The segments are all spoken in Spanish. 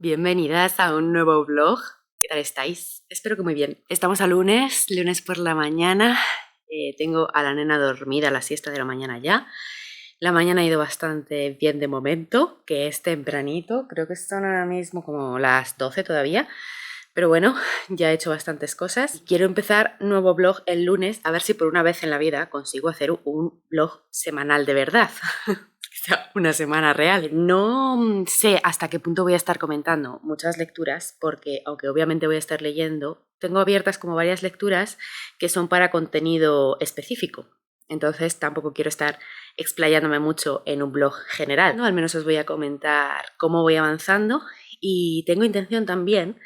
Bienvenidas a un nuevo vlog. ¿Qué tal estáis? Espero que muy bien. Estamos a lunes por la mañana. Tengo a la nena dormida a la siesta de la mañana ya. La mañana ha ido bastante bien de momento, que es tempranito. Creo que son ahora mismo como las 12 todavía. Pero bueno, ya he hecho bastantes cosas. Quiero empezar nuevo vlog el lunes, a ver si por una vez en la vida consigo hacer un vlog semanal de verdad. Una semana real. No sé hasta qué punto voy a estar comentando muchas lecturas, porque aunque obviamente voy a estar leyendo, tengo abiertas como varias lecturas que son para contenido específico. Entonces tampoco quiero estar explayándome mucho en un blog general, ¿no? Al menos os voy a comentar cómo voy avanzando y tengo intención también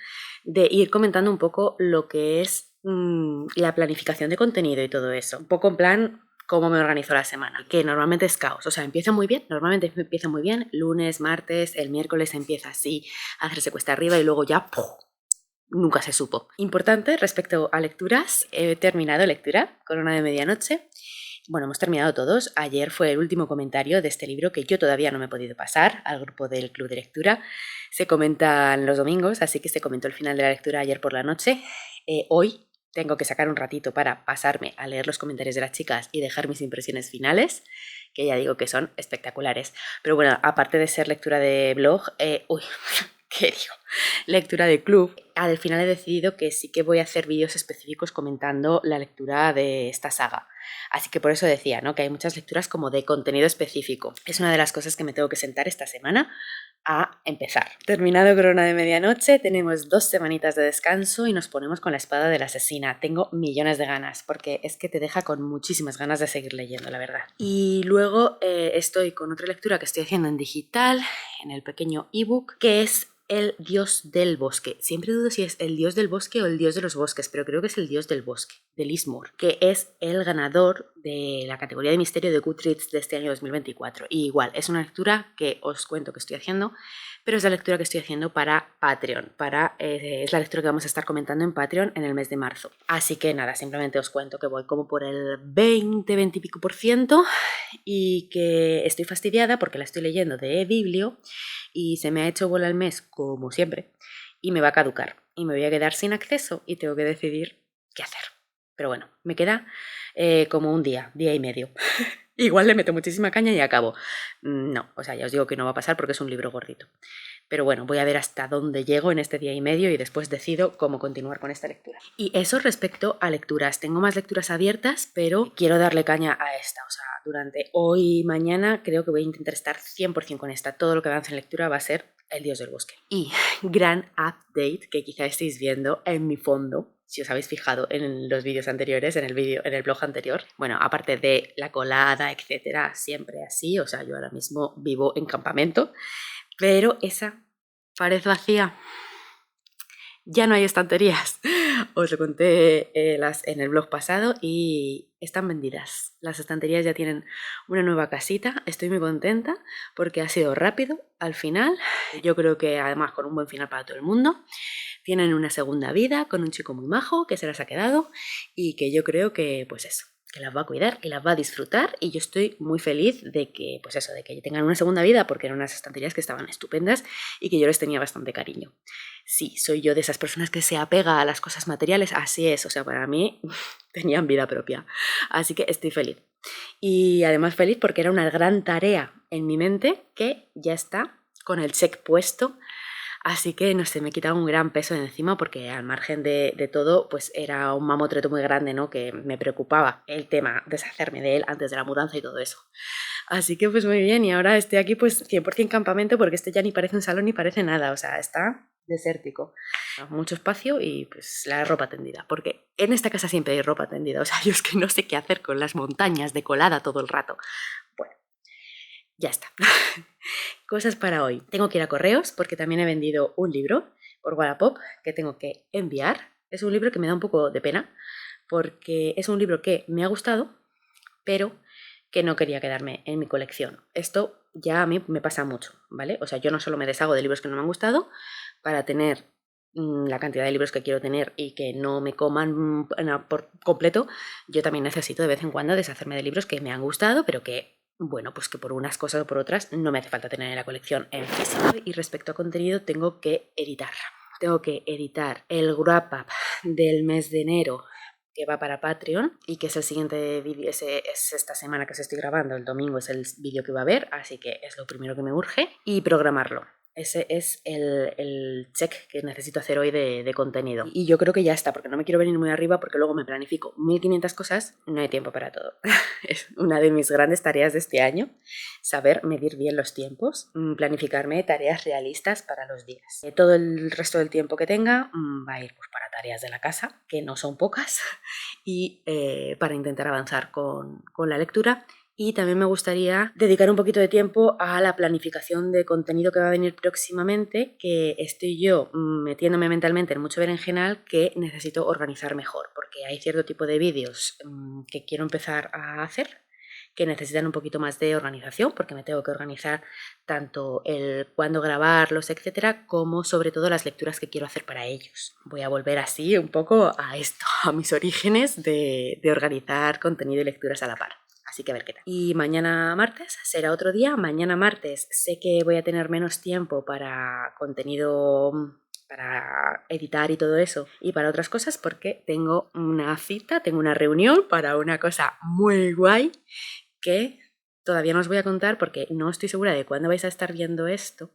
de ir comentando un poco lo que es la planificación de contenido y todo eso. Un poco en plan cómo me organizo la semana, que normalmente es caos, o sea, normalmente empieza muy bien, lunes, martes, el miércoles empieza así a hacerse cuesta arriba y luego ya ¡puf! Nunca se supo. Importante respecto a lecturas, he terminado lectura con una de medianoche. Bueno, hemos terminado todos. Ayer fue el último comentario de este libro que yo todavía no me he podido pasar al grupo del club de lectura. Se comentan los domingos, así que se comentó el final de la lectura ayer por la noche. Hoy tengo que sacar un ratito para pasarme a leer los comentarios de las chicas y dejar mis impresiones finales, que ya digo que son espectaculares. Pero bueno, aparte de ser lectura de blog, ¿qué digo? Lectura de club. Al final he decidido que sí que voy a hacer vídeos específicos comentando la lectura de esta saga. Así que por eso decía, ¿no? Que hay muchas lecturas como de contenido específico. Es una de las cosas que me tengo que sentar esta semana a empezar. Terminado Corona de Medianoche, tenemos 2 semanitas de descanso y nos ponemos con La Espada de la Asesina. Tengo millones de ganas, porque es que te deja con muchísimas ganas de seguir leyendo, la verdad. Y luego estoy con otra lectura que estoy haciendo en digital, en el pequeño ebook, que es El Dios del Bosque. Siempre dudo si es el Dios del Bosque o el Dios de los Bosques, pero creo que es el Dios del Bosque, de Liz Moore, que es el ganador de la categoría de misterio de Goodreads de este año 2024. Y igual, es una lectura que os cuento que estoy haciendo, pero es la lectura que estoy haciendo para Patreon. Es la lectura que vamos a estar comentando en Patreon en el mes de marzo. Así que nada, simplemente os cuento que voy como por el 20 y pico % y que estoy fastidiada porque la estoy leyendo de Biblio y se me ha hecho bola el mes, como siempre, y me va a caducar. Y me voy a quedar sin acceso y tengo que decidir qué hacer. Pero bueno, me queda como un día y medio. Igual le meto muchísima caña y acabo. No, o sea, ya os digo que no va a pasar porque es un libro gordito. Pero bueno, voy a ver hasta dónde llego en este día y medio y después decido cómo continuar con esta lectura. Y eso respecto a lecturas. Tengo más lecturas abiertas, pero quiero darle caña a esta. O sea, durante hoy y mañana creo que voy a intentar estar 100% con esta. Todo lo que avance en lectura va a ser El Dios del Bosque. Y gran update que quizá estéis viendo en mi fondo, si os habéis fijado en los vídeos anteriores, en el blog anterior. Bueno, aparte de la colada, etcétera, siempre así. O sea, yo ahora mismo vivo en campamento. Pero esa pared vacía, ya no hay estanterías. Os lo conté en el blog pasado y están vendidas. Las estanterías ya tienen una nueva casita. Estoy muy contenta porque ha sido rápido al final. Yo creo que además con un buen final para todo el mundo. Tienen una segunda vida con un chico muy majo que se las ha quedado y que yo creo que pues eso, que las va a cuidar y las va a disfrutar, y yo estoy muy feliz de que, pues eso, de que tengan una segunda vida, porque eran unas estanterías que estaban estupendas y que yo les tenía bastante cariño. Sí, soy yo de esas personas que se apega a las cosas materiales, así es, o sea, para mí tenían vida propia, así que estoy feliz. Y además feliz porque era una gran tarea en mi mente que ya está con el check puesto. Así que, no sé, me he quitado un gran peso de encima porque al margen de todo, pues era un mamotreto muy grande, ¿no? Que me preocupaba el tema, deshacerme de él antes de la mudanza y todo eso. Así que pues muy bien, y ahora estoy aquí pues 100% campamento porque esto ya ni parece un salón ni parece nada, o sea, está desértico. Mucho espacio y pues la ropa tendida, porque en esta casa siempre hay ropa tendida, o sea, yo es que no sé qué hacer con las montañas de colada todo el rato. Bueno, ya está. Cosas para hoy. Tengo que ir a correos porque también he vendido un libro por Wallapop que tengo que enviar. Es un libro que me da un poco de pena porque es un libro que me ha gustado, pero que no quería quedarme en mi colección. Esto ya a mí me pasa mucho, ¿vale? O sea, yo no solo me deshago de libros que no me han gustado para tener la cantidad de libros que quiero tener y que no me coman por completo, yo también necesito de vez en cuando deshacerme de libros que me han gustado, pero que bueno, pues que por unas cosas o por otras no me hace falta tener la colección en físico. Y respecto a contenido, tengo que editar. Tengo que editar el wrap up del mes de enero que va para Patreon y que es el siguiente vídeo, es esta semana que os estoy grabando, el domingo es el vídeo que va a haber, así que es lo primero que me urge, y programarlo. Ese es el check que necesito hacer hoy de contenido. Y yo creo que ya está, porque no me quiero venir muy arriba, porque luego me planifico 1500 cosas, no hay tiempo para todo. Es una de mis grandes tareas de este año, saber medir bien los tiempos, planificarme tareas realistas para los días. Todo el resto del tiempo que tenga va a ir pues, para tareas de la casa, que no son pocas, y para intentar avanzar con la lectura. Y también me gustaría dedicar un poquito de tiempo a la planificación de contenido que va a venir próximamente, que estoy yo metiéndome mentalmente en mucho berenjenal que necesito organizar mejor, porque hay cierto tipo de vídeos que quiero empezar a hacer que necesitan un poquito más de organización, porque me tengo que organizar tanto el cuándo grabarlos, etcétera, como sobre todo las lecturas que quiero hacer para ellos. Voy a volver así un poco a esto, a mis orígenes de organizar contenido y lecturas a la par. Así que a ver qué tal. Y mañana martes será otro día. Mañana martes sé que voy a tener menos tiempo para contenido, para editar y todo eso, y para otras cosas, porque tengo una cita, tengo una reunión para una cosa muy guay que todavía no os voy a contar porque no estoy segura de cuándo vais a estar viendo esto.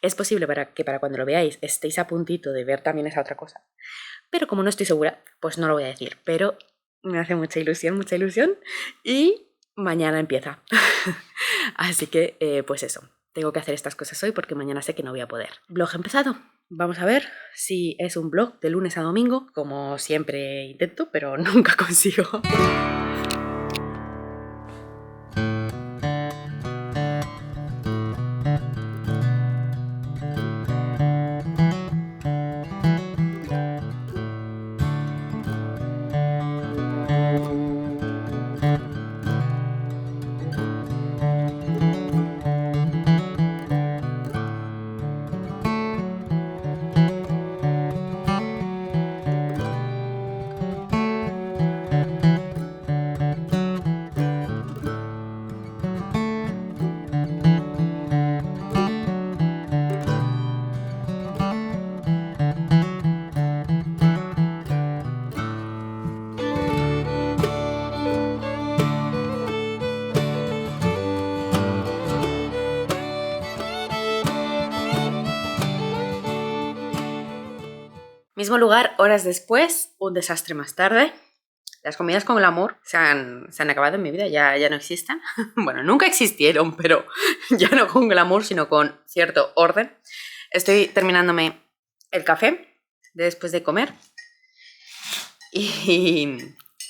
Es posible que para cuando lo veáis estéis a puntito de ver también esa otra cosa. Pero como no estoy segura, pues no lo voy a decir. Pero me hace mucha ilusión y mañana empieza. Así que, pues eso, tengo que hacer estas cosas hoy porque mañana sé que no voy a poder. Blog empezado. Vamos a ver si es un blog de lunes a domingo, como siempre intento, pero nunca consigo. Mismo lugar, horas después, un desastre más tarde. Las comidas con glamour se han acabado en mi vida, ya no existen. Bueno, nunca existieron, pero ya no con glamour, sino con cierto orden. Estoy terminándome el café después de comer y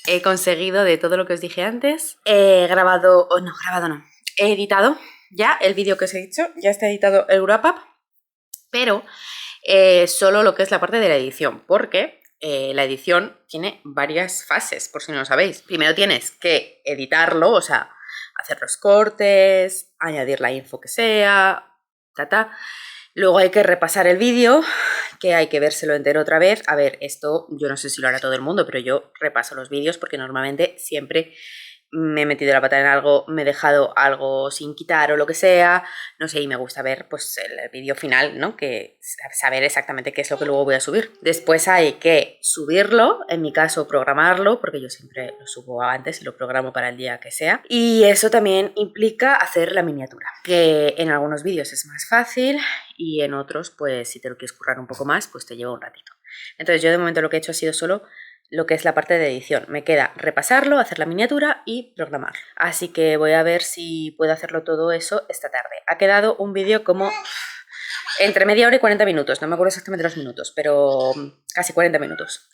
he conseguido de todo lo que os dije antes. He editado ya el vídeo que os he dicho, ya está editado el wrap up, pero solo lo que es la parte de la edición, porque la edición tiene varias fases, por si no lo sabéis. Primero tienes que editarlo, o sea, hacer los cortes, añadir la info que sea, Luego hay que repasar el vídeo, que hay que vérselo entero otra vez. A ver, esto yo no sé si lo hará todo el mundo, pero yo repaso los vídeos porque normalmente siempre me he metido la pata en algo, me he dejado algo sin quitar o lo que sea, no sé, y me gusta ver pues el vídeo final, ¿no? Que saber exactamente qué es lo que luego voy a subir. Después hay que subirlo, en mi caso programarlo, porque yo siempre lo subo antes y lo programo para el día que sea. Y eso también implica hacer la miniatura, que en algunos vídeos es más fácil y en otros, pues si te lo quieres currar un poco más, pues te lleva un ratito. Entonces yo de momento lo que he hecho ha sido solo lo que es la parte de edición. Me queda repasarlo, hacer la miniatura y programar. Así que voy a ver si puedo hacerlo todo eso esta tarde. Ha quedado un vídeo como entre media hora y 40 minutos. No me acuerdo exactamente los minutos, pero casi 40 minutos.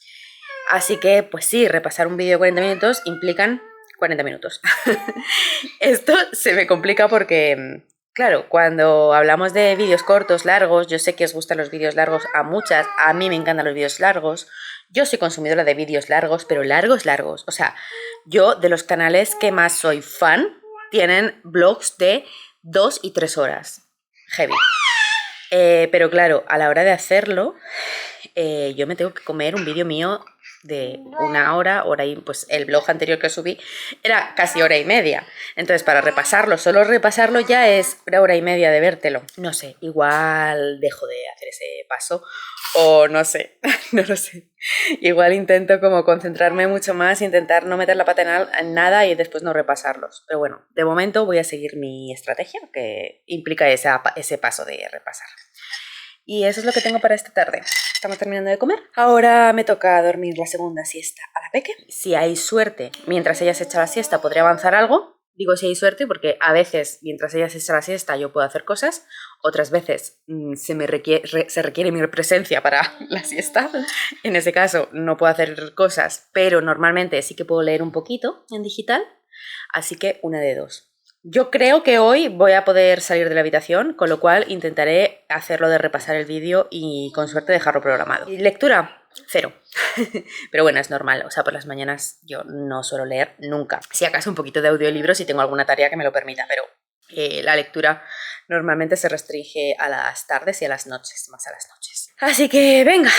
Así que, pues sí, repasar un vídeo de 40 minutos implican 40 minutos. Esto se me complica porque, claro, cuando hablamos de vídeos cortos, largos, yo sé que os gustan los vídeos largos a muchas, a mí me encantan los vídeos largos. Yo soy consumidora de vídeos largos, pero largos. O sea, yo de los canales que más soy fan tienen vlogs de 2 y 3 horas. Heavy. Pero claro, a la hora de hacerlo yo me tengo que comer un vídeo mío de 1 hora y pues el blog anterior que subí era casi 1 hora y media. Entonces para repasarlo, solo repasarlo ya es 1 hora y media de vértelo. No sé, igual dejo de hacer ese paso o no sé, no lo sé. Igual intento como concentrarme mucho más, intentar no meter la pata en nada y después no repasarlos. Pero bueno, de momento voy a seguir mi estrategia que implica ese paso de repasar. Y eso es lo que tengo para esta tarde. Estamos terminando de comer. Ahora me toca dormir la segunda siesta a la peque. Si hay suerte, mientras ella se echa la siesta, podré avanzar algo. Digo si hay suerte porque a veces, mientras ella se echa la siesta, yo puedo hacer cosas. Otras veces se requiere mi presencia para la siesta. En ese caso no puedo hacer cosas, pero normalmente sí que puedo leer un poquito en digital. Así que una de dos. Yo creo que hoy voy a poder salir de la habitación, con lo cual intentaré hacerlo de repasar el vídeo y con suerte dejarlo programado. Y lectura, 0. Pero bueno, es normal, o sea, por las mañanas yo no suelo leer nunca. Si acaso un poquito de audiolibro si tengo alguna tarea que me lo permita, pero la lectura normalmente se restringe a las tardes y a las noches, más a las noches. Así que venga,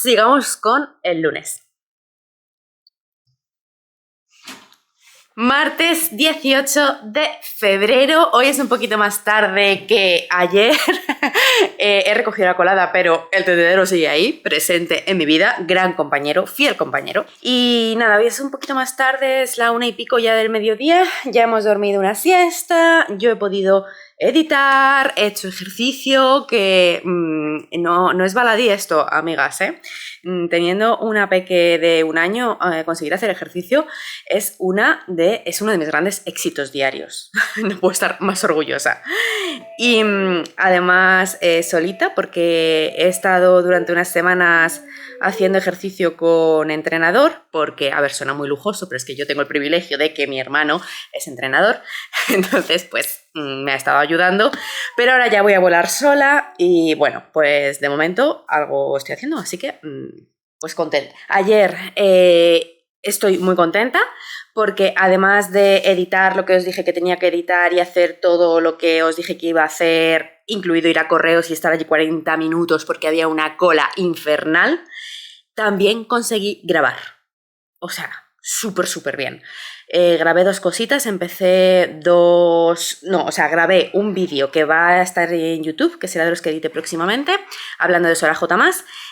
sigamos con el lunes. Martes 18 de febrero, hoy es un poquito más tarde que ayer, he recogido la colada, pero el tendedero sigue ahí, presente en mi vida, gran compañero, fiel compañero. Y nada, hoy es un poquito más tarde, es la 1:00 ya del mediodía, ya hemos dormido una siesta, yo he podido editar, he hecho ejercicio, que no es baladí esto, amigas, Teniendo una peque de 1 año, conseguir hacer ejercicio es uno de mis grandes éxitos diarios. No puedo estar más orgullosa. Y además solita, porque he estado durante unas semanas haciendo ejercicio con entrenador, porque, a ver, suena muy lujoso, pero es que yo tengo el privilegio de que mi hermano es entrenador, entonces pues me ha estado ayudando, pero ahora ya voy a volar sola y bueno, pues de momento algo estoy haciendo, así que pues contenta. Ayer estoy muy contenta porque además de editar lo que os dije que tenía que editar y hacer todo lo que os dije que iba a hacer, incluido ir a correos y estar allí 40 minutos porque había una cola infernal, también conseguí grabar. O sea, súper bien. Grabé 2 cositas, grabé un vídeo que va a estar en YouTube, que será de los que edite próximamente, hablando de Sora J+,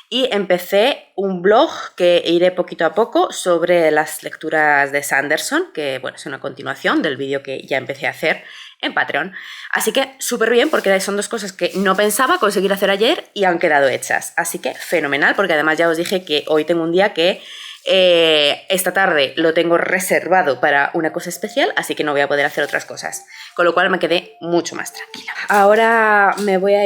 y empecé un blog que iré poquito a poco sobre las lecturas de Sanderson, que bueno, es una continuación del vídeo que ya empecé a hacer en Patreon. Así que súper bien, porque son 2 cosas que no pensaba conseguir hacer ayer y han quedado hechas. Así que fenomenal, porque además ya os dije que hoy tengo un día que esta tarde lo tengo reservado para una cosa especial, así que no voy a poder hacer otras cosas, con lo cual me quedé mucho más tranquila. Ahora me voy a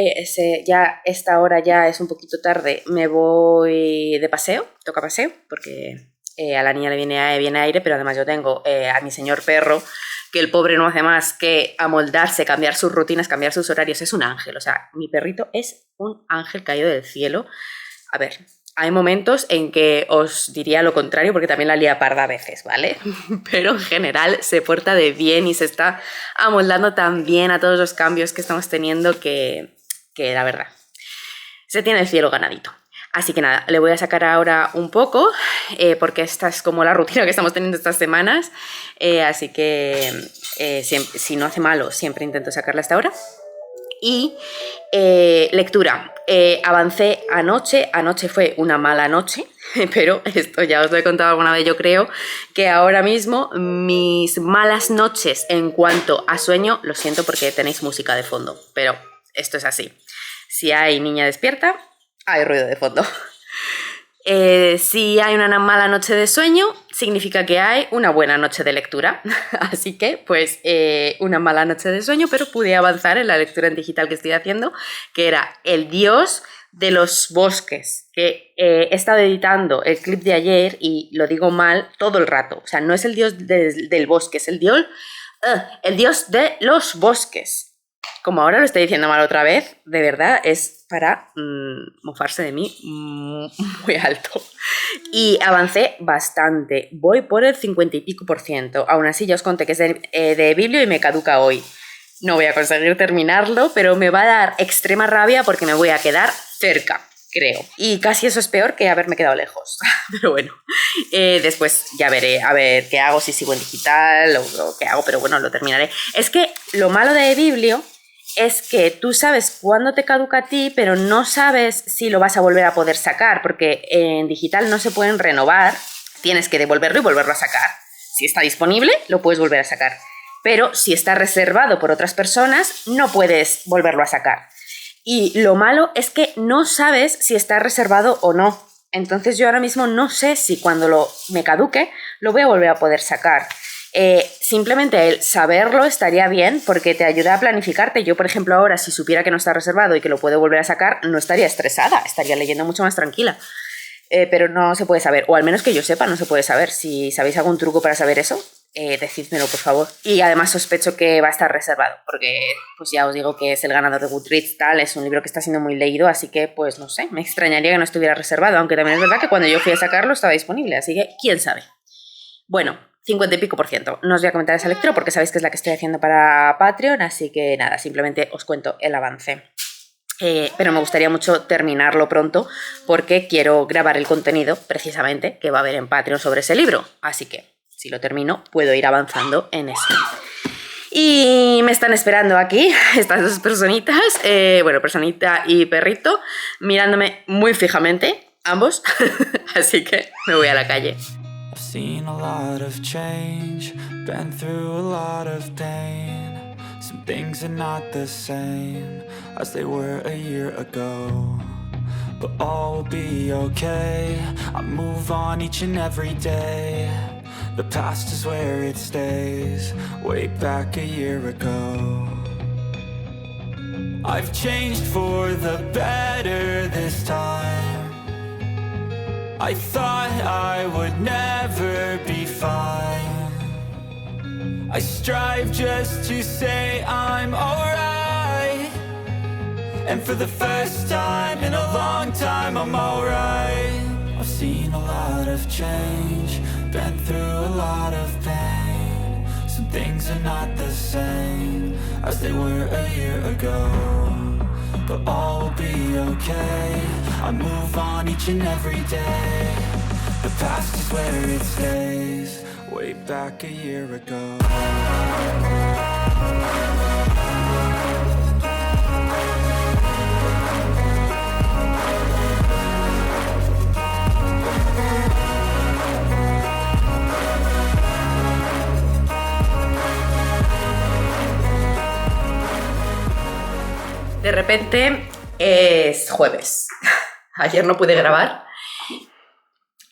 ya esta hora ya es un poquito tarde, me voy de paseo, toca paseo, porque a la niña le viene aire, pero además yo tengo a mi señor perro, que el pobre no hace más que amoldarse, cambiar sus rutinas, cambiar sus horarios, es un ángel, o sea, mi perrito es un ángel caído del cielo. A ver, hay momentos en que os diría lo contrario porque también la lía parda a veces, ¿vale? Pero en general se porta de bien y se está amoldando tan bien a todos los cambios que estamos teniendo que la verdad, se tiene el cielo ganadito. Así que nada, le voy a sacar ahora un poco porque esta es como la rutina que estamos teniendo estas semanas. Así que si no hace malo, siempre intento sacarla hasta ahora. Y lectura, avancé anoche fue una mala noche, pero esto ya os lo he contado alguna vez, yo creo que ahora mismo mis malas noches en cuanto a sueño, lo siento porque tenéis música de fondo, pero esto es así, si hay niña despierta, hay ruido de fondo. Si hay una mala noche de sueño, significa que hay una buena noche de lectura. Así que, pues, una mala noche de sueño, pero pude avanzar en la lectura en digital que estoy haciendo, que era El dios de los bosques, que he estado editando el clip de ayer y lo digo mal todo el rato. O sea, no es el dios del bosque, es el dios de los bosques. Como ahora lo estoy diciendo mal otra vez, de verdad es para mofarse de mí muy alto. Y avancé bastante, voy por el 50 y pico %. Aún así ya os conté que es de Biblio y me caduca hoy. No voy a conseguir terminarlo, pero me va a dar extrema rabia porque me voy a quedar cerca. creo. Y casi eso es peor que haberme quedado lejos. Pero bueno, después ya veré a ver qué hago, si sigo en digital o qué hago, pero bueno, lo terminaré. Es que lo malo de Biblio es que tú sabes cuándo te caduca a ti, pero no sabes si lo vas a volver a poder sacar, porque en digital no se pueden renovar, tienes que devolverlo y volverlo a sacar. Si está disponible, lo puedes volver a sacar. Pero si está reservado por otras personas, no puedes volverlo a sacar. Y lo malo es que no sabes si está reservado o no. Entonces yo ahora mismo no sé si cuando me caduque lo voy a volver a poder sacar. Simplemente el saberlo estaría bien porque te ayuda a planificarte. Yo, por ejemplo, ahora si supiera que no está reservado y que lo puedo volver a sacar, no estaría estresada, estaría leyendo mucho más tranquila. Pero no se puede saber, o al menos que yo sepa, no se puede saber. Si sabéis algún truco para saber eso, decídmelo, por favor. Y además sospecho que va a estar reservado, porque pues ya os digo que es el ganador de Goodreads, tal, es un libro que está siendo muy leído, así que pues no sé, me extrañaría que no estuviera reservado, aunque también es verdad que cuando yo fui a sacarlo estaba disponible, así que quién sabe. Bueno, 50 y pico %. No os voy a comentar esa lectura porque sabéis que es la que estoy haciendo para Patreon, así que nada, simplemente os cuento el avance. Pero me gustaría mucho terminarlo pronto porque quiero grabar el contenido precisamente que va a haber en Patreon sobre ese libro, así que si lo termino puedo ir avanzando en eso. Y me están esperando aquí estas dos personitas, bueno, personita y perrito, mirándome muy fijamente, ambos, así que me voy a la calle. I've seen a lot of change, been through a lot of pain. Some things are not the same as they were a year ago, but all will be okay. I move on each and every day. The past is where it stays, way back a year ago. I've changed for the better this time. I thought I would never be fine. I strive just to say I'm alright, and for the first time in a long time I'm alright. I've seen a lot of change, been through a lot of pain. Some things are not the same as they were a year ago, but all will be okay. I move on each and every day. The past is where it stays, way back a year ago. De repente es jueves. Ayer no pude grabar.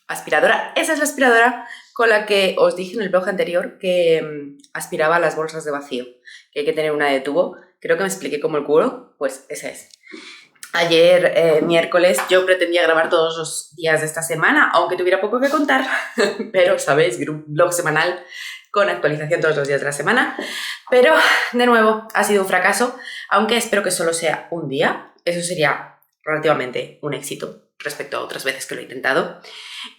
Aspiradora. Esa es la aspiradora con la que os dije en el blog anterior que aspiraba las bolsas de vacío. Que hay que tener una de tubo. Creo que me expliqué como el culo. Pues esa es. Ayer, miércoles, yo pretendía grabar todos los días de esta semana, aunque tuviera poco que contar. Pero, ¿sabéis? Blog semanal con actualización todos los días de la semana. Pero, de nuevo, ha sido un fracaso, aunque espero que solo sea un día. Eso sería relativamente un éxito respecto a otras veces que lo he intentado.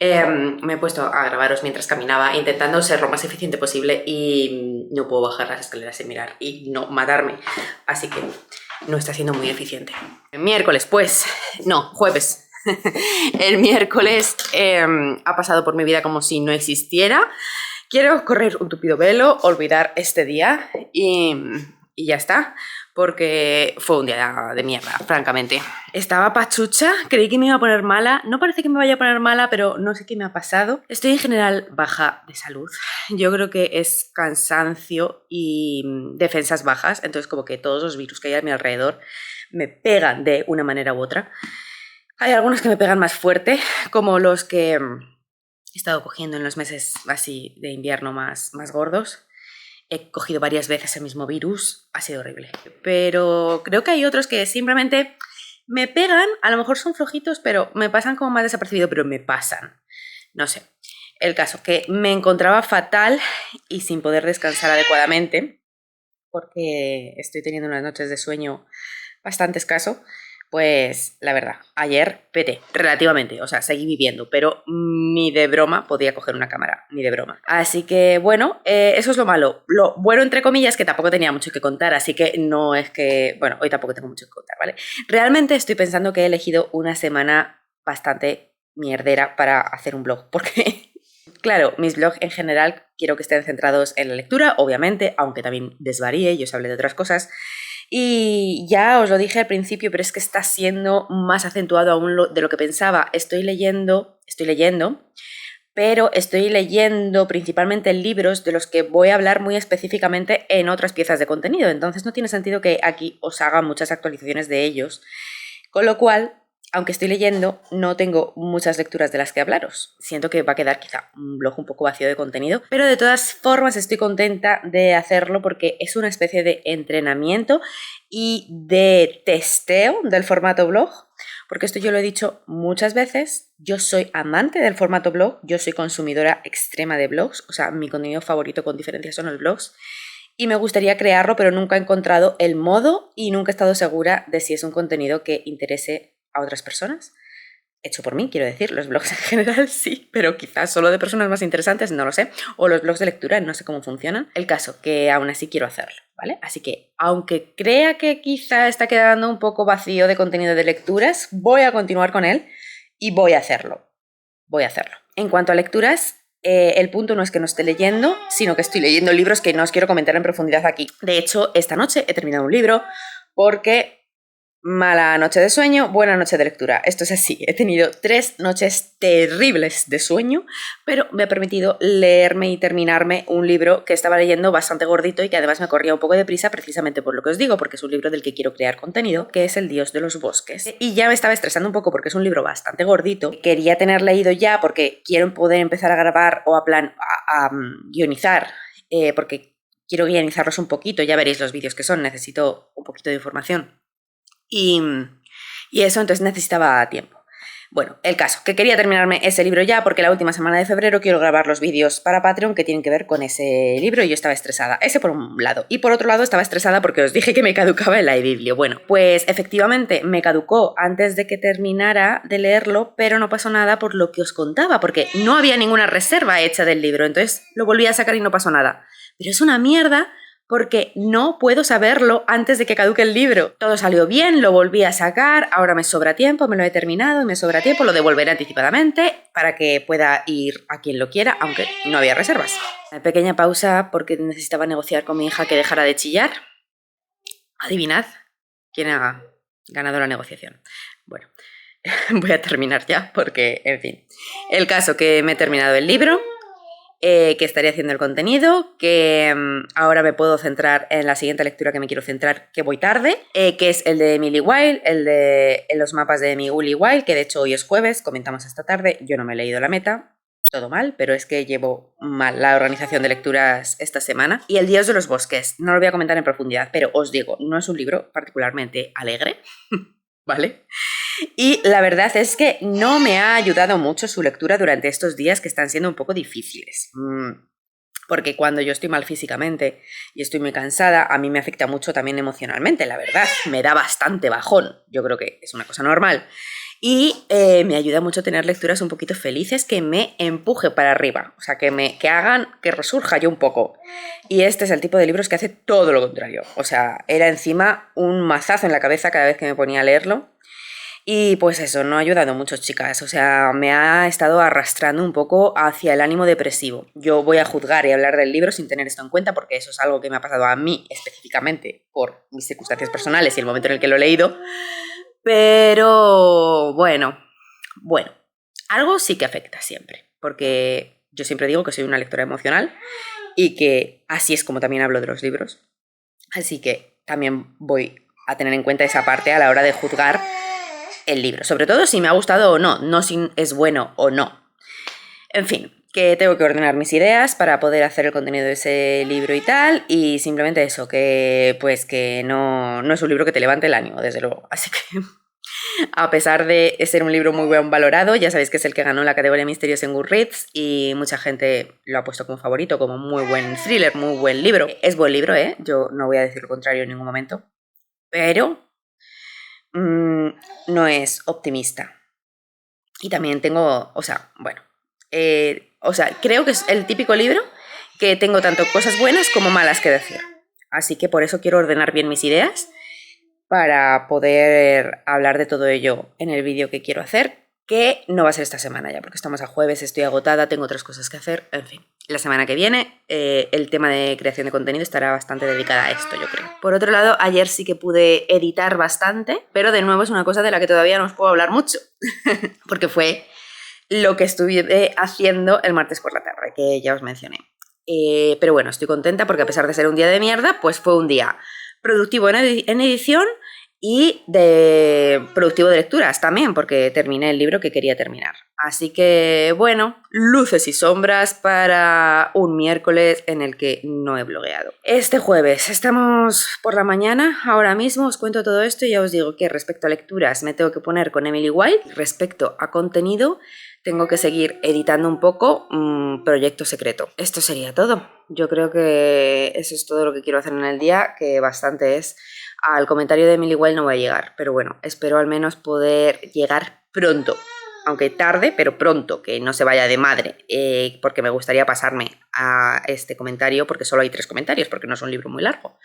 Me he puesto a grabaros mientras caminaba, intentando ser lo más eficiente posible y no puedo bajar las escaleras sin mirar y no matarme. Así que no está siendo muy eficiente. El miércoles, pues, no, jueves. El miércoles ha pasado por mi vida como si no existiera. Quiero correr un tupido velo, olvidar este día y ya está, porque fue un día de mierda, francamente. Estaba pachucha, creí que me iba a poner mala, no parece que me vaya a poner mala, pero no sé qué me ha pasado. Estoy en general baja de salud, yo creo que es cansancio y defensas bajas, entonces como que todos los virus que hay a mi alrededor me pegan de una manera u otra. Hay algunos que me pegan más fuerte, como los que he estado cogiendo en los meses así de invierno más gordos. He cogido varias veces el mismo virus, ha sido horrible. Pero creo que hay otros que simplemente me pegan, a lo mejor son flojitos, pero me pasan como más desapercibido, pero me pasan. No sé. El caso, que me encontraba fatal y sin poder descansar adecuadamente, porque estoy teniendo unas noches de sueño bastante escaso, Pues la verdad, ayer peté, relativamente, o sea, seguí viviendo, pero ni de broma podía coger una cámara, ni de broma. Así que bueno, eso es lo malo. Lo bueno, entre comillas, que tampoco tenía mucho que contar, así que no es que... Bueno, hoy tampoco tengo mucho que contar, ¿vale? Realmente estoy pensando que he elegido una semana bastante mierdera para hacer un blog, porque... Claro, mis blogs en general quiero que estén centrados en la lectura, obviamente, aunque también desvaríe y os hable de otras cosas. Y ya os lo dije al principio, pero es que está siendo más acentuado aún de lo que pensaba. Estoy leyendo, pero estoy leyendo principalmente libros de los que voy a hablar muy específicamente en otras piezas de contenido. Entonces no tiene sentido que aquí os haga muchas actualizaciones de ellos. Con lo cual, aunque estoy leyendo, no tengo muchas lecturas de las que hablaros. Siento que va a quedar quizá un blog un poco vacío de contenido, pero de todas formas estoy contenta de hacerlo porque es una especie de entrenamiento y de testeo del formato blog, porque esto yo lo he dicho muchas veces, yo soy amante del formato blog, yo soy consumidora extrema de blogs, o sea, mi contenido favorito con diferencia son los blogs, y me gustaría crearlo, pero nunca he encontrado el modo y nunca he estado segura de si es un contenido que interese a otras personas, hecho por mí, quiero decir, los blogs en general sí, pero quizás solo de personas más interesantes, no lo sé, o los blogs de lectura, no sé cómo funcionan. El caso, que aún así quiero hacerlo, ¿vale? Así que, aunque crea que quizá está quedando un poco vacío de contenido de lecturas, voy a continuar con él y voy a hacerlo. En cuanto a lecturas, el punto no es que no esté leyendo, sino que estoy leyendo libros que no os quiero comentar en profundidad aquí. De hecho, esta noche he terminado un libro porque... Mala noche de sueño, buena noche de lectura. Esto es así, he tenido 3 noches terribles de sueño, pero me ha permitido leerme y terminarme un libro que estaba leyendo bastante gordito y que además me corría un poco de prisa precisamente por lo que os digo, porque es un libro del que quiero crear contenido, que es El Dios de los Bosques. Y ya me estaba estresando un poco porque es un libro bastante gordito. Quería tener leído ya porque quiero poder empezar a grabar o a guionizar, porque quiero guionizarlos un poquito, ya veréis los vídeos que son, necesito un poquito de información. Y eso, entonces necesitaba tiempo. Bueno, el caso, que quería terminarme ese libro ya porque la última semana de febrero quiero grabar los vídeos para Patreon que tienen que ver con ese libro y yo estaba estresada. Ese por un lado. Y por otro lado estaba estresada porque os dije que me caducaba el iBiblio. Bueno, pues efectivamente me caducó antes de que terminara de leerlo, pero no pasó nada por lo que os contaba, porque no había ninguna reserva hecha del libro, entonces lo volví a sacar y no pasó nada. Pero es una mierda... porque no puedo saberlo antes de que caduque el libro. Todo salió bien, lo volví a sacar, ahora me sobra tiempo, me lo he terminado y me sobra tiempo, lo devolveré anticipadamente para que pueda ir a quien lo quiera, aunque no había reservas. Una pequeña pausa porque necesitaba negociar con mi hija que dejara de chillar. Adivinad quién ha ganado la negociación. Bueno, voy a terminar ya porque, en fin. El caso que me he terminado el libro... que estaré haciendo el contenido, que ahora me puedo centrar en la siguiente lectura que me quiero centrar, que voy tarde, que es el de Emily Wilde, el de los mapas de Emily Wilde, que de hecho hoy es jueves, comentamos esta tarde, yo no me he leído la meta, todo mal, pero es que llevo mal la organización de lecturas esta semana. Y El Dios de los Bosques, no lo voy a comentar en profundidad, pero os digo, no es un libro particularmente alegre, ¿vale? Y la verdad es que no me ha ayudado mucho su lectura durante estos días que están siendo un poco difíciles. Porque cuando yo estoy mal físicamente y estoy muy cansada, a mí me afecta mucho también emocionalmente, la verdad. Me da bastante bajón. Yo creo que es una cosa normal. Y me ayuda mucho tener lecturas un poquito felices que me empuje para arriba. O sea, que hagan que resurja yo un poco. Y este es el tipo de libros que hace todo lo contrario. O sea, era encima un mazazo en la cabeza cada vez que me ponía a leerlo. Y pues eso, no ha ayudado mucho, chicas. O sea, me ha estado arrastrando un poco hacia el ánimo depresivo. Yo voy a juzgar y hablar del libro sin tener esto en cuenta porque eso es algo que me ha pasado a mí específicamente por mis circunstancias personales y el momento en el que lo he leído. Pero bueno, algo sí que afecta siempre. Porque yo siempre digo que soy una lectora emocional y que así es como también hablo de los libros. Así que también voy a tener en cuenta esa parte a la hora de juzgar el libro, sobre todo si me ha gustado o no, no si es bueno o no. En fin, que tengo que ordenar mis ideas para poder hacer el contenido de ese libro y tal, y simplemente eso, que pues que no es un libro que te levante el ánimo, desde luego. Así que, a pesar de ser un libro muy bien valorado, ya sabéis que es el que ganó la categoría Misterios en Goodreads y mucha gente lo ha puesto como favorito, como muy buen thriller, muy buen libro. Es buen libro, yo no voy a decir lo contrario en ningún momento, pero... no es optimista. Y también tengo, creo que es el típico libro que tengo tanto cosas buenas como malas que decir. Así que por eso quiero ordenar bien mis ideas para poder hablar de todo ello en el vídeo que quiero hacer, que no va a ser esta semana ya, porque estamos a jueves, estoy agotada, tengo otras cosas que hacer, en fin. La semana que viene el tema de creación de contenido estará bastante dedicada a esto, yo creo. Por otro lado, ayer sí que pude editar bastante, pero de nuevo es una cosa de la que todavía no os puedo hablar mucho, porque fue lo que estuve haciendo el martes por la tarde, que ya os mencioné. Pero bueno, estoy contenta porque a pesar de ser un día de mierda, pues fue un día productivo en edición y productivo de lecturas también, porque terminé el libro que quería terminar. Así que, bueno, luces y sombras para un miércoles en el que no he blogueado. Este jueves estamos por la mañana, ahora mismo os cuento todo esto y ya os digo que respecto a lecturas me tengo que poner con Emily White, respecto a contenido tengo que seguir editando un poco Proyecto Secreto. Esto sería todo. Yo creo que eso es todo lo que quiero hacer en el día, que bastante es. Al comentario de Emily White no voy a llegar, pero bueno, espero al menos poder llegar pronto. Aunque tarde, pero pronto, que no se vaya de madre, porque me gustaría pasarme a este comentario, porque solo hay 3 comentarios, porque no es un libro muy largo.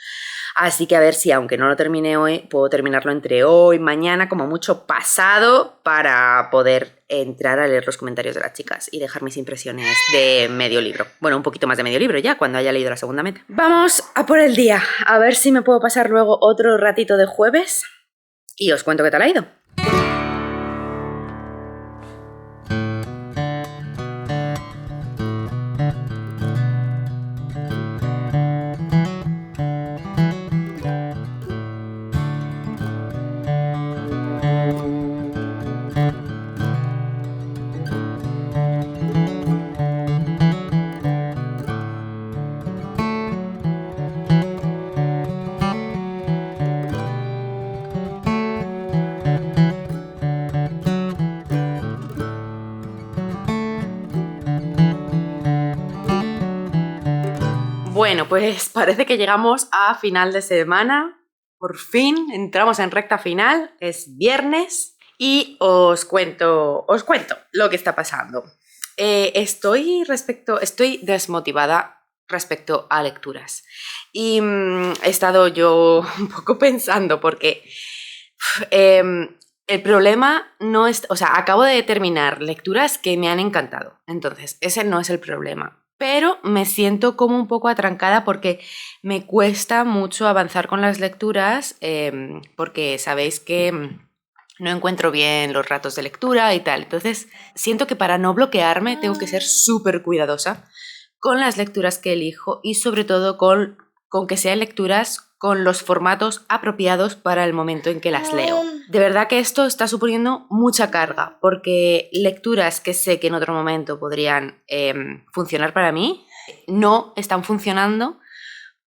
Así que a ver si, aunque no lo termine hoy, puedo terminarlo entre hoy y mañana, como mucho pasado, para poder entrar a leer los comentarios de las chicas y dejar mis impresiones de medio libro. Bueno, un poquito más de medio libro ya, cuando haya leído la segunda mitad. Vamos a por el día, a ver si me puedo pasar luego otro ratito de jueves y os cuento qué tal ha ido. Bueno, pues parece que llegamos a final de semana. Por fin entramos en recta final. Es viernes y os cuento lo que está pasando. Estoy desmotivada respecto a lecturas. Y he estado yo un poco pensando porque el problema no es... O sea, acabo de terminar lecturas que me han encantado. Entonces, ese no es el problema. Pero me siento como un poco atrancada porque me cuesta mucho avanzar con las lecturas porque sabéis que no encuentro bien los ratos de lectura y tal. Entonces siento que para no bloquearme tengo que ser súper cuidadosa con las lecturas que elijo y sobre todo con que sean lecturas con los formatos apropiados para el momento en que las leo. De verdad que esto está suponiendo mucha carga, porque lecturas que sé que en otro momento podrían funcionar para mí, no están funcionando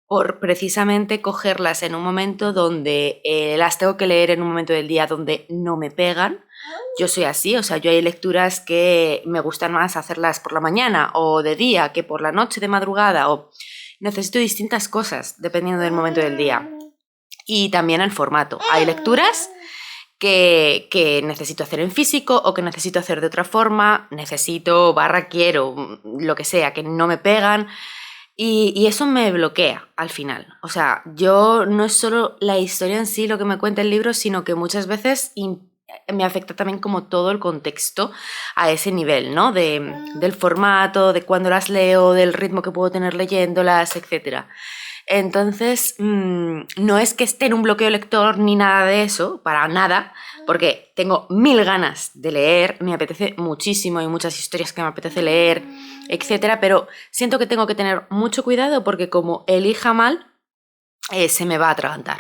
por precisamente cogerlas en un momento donde las tengo que leer en un momento del día donde no me pegan. Yo soy así, o sea, yo hay lecturas que me gustan más hacerlas por la mañana o de día que por la noche de madrugada, o necesito distintas cosas dependiendo del momento del día. Y también el formato. Hay lecturas que necesito hacer en físico o que necesito hacer de otra forma, quiero, lo que sea, que no me pegan. Y eso me bloquea al final. O sea, yo no es solo la historia en sí lo que me cuenta el libro, sino que muchas veces me afecta también como todo el contexto a ese nivel, ¿no? Del formato, de cuándo las leo, del ritmo que puedo tener leyéndolas, etc. Entonces, no es que esté en un bloqueo lector ni nada de eso, para nada, porque tengo 1000 ganas de leer, me apetece muchísimo, hay muchas historias que me apetece leer, etc. Pero siento que tengo que tener mucho cuidado porque como elija mal, se me va a atragantar.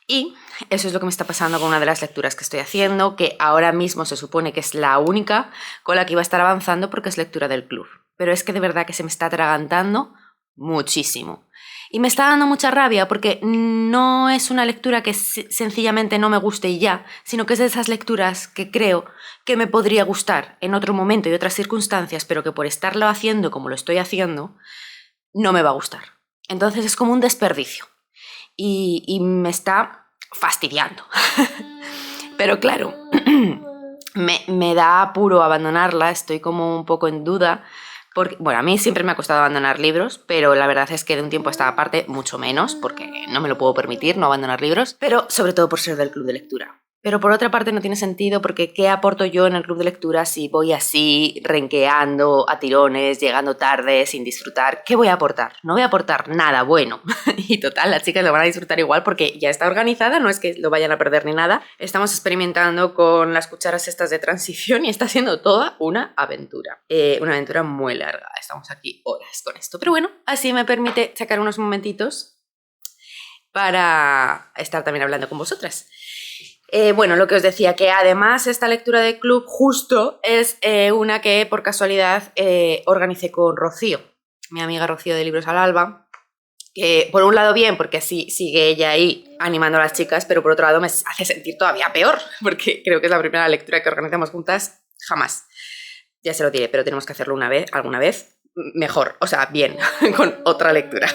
Y eso es lo que me está pasando con una de las lecturas que estoy haciendo, que ahora mismo se supone que es la única con la que iba a estar avanzando porque es lectura del club. Pero es que de verdad que se me está atragantando muchísimo. Y me está dando mucha rabia porque no es una lectura que sencillamente no me guste y ya, sino que es de esas lecturas que creo que me podría gustar en otro momento y otras circunstancias, pero que por estarlo haciendo como lo estoy haciendo, no me va a gustar. Entonces es como un desperdicio. Y me está fastidiando. Pero claro, me da apuro abandonarla, estoy como un poco en duda. Porque, bueno, a mí siempre me ha costado abandonar libros, pero la verdad es que de un tiempo a esta parte mucho menos, porque no me lo puedo permitir, no abandonar libros, pero sobre todo por ser del club de lectura. Pero por otra parte no tiene sentido porque ¿qué aporto yo en el club de lectura si voy así, renqueando a tirones, llegando tarde, sin disfrutar? ¿Qué voy a aportar? No voy a aportar nada bueno. Y total, las chicas lo van a disfrutar igual porque ya está organizada, no es que lo vayan a perder ni nada. Estamos experimentando con las cucharas estas de transición y está siendo toda una aventura. Una aventura muy larga, estamos aquí horas con esto. Pero bueno, así me permite sacar unos momentitos para estar también hablando con vosotras. Bueno, lo que os decía, que además esta lectura de club justo es una que por casualidad organicé con Rocío, mi amiga Rocío de Libros al Alba, que por un lado bien, porque así sigue ella ahí animando a las chicas, pero por otro lado me hace sentir todavía peor, porque creo que es la primera lectura que organizamos juntas jamás. Ya se lo diré, pero tenemos que hacerlo alguna vez, mejor, o sea, bien, con otra lectura.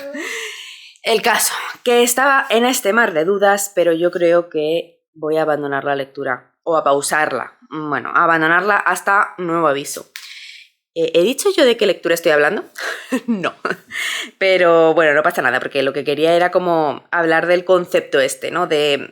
El caso, que estaba en este mar de dudas, pero yo creo que voy a abandonar la lectura o a pausarla. Bueno, a abandonarla hasta nuevo aviso. ¿He dicho yo de qué lectura estoy hablando? No. Pero bueno, no pasa nada, porque lo que quería era como hablar del concepto este, ¿no? De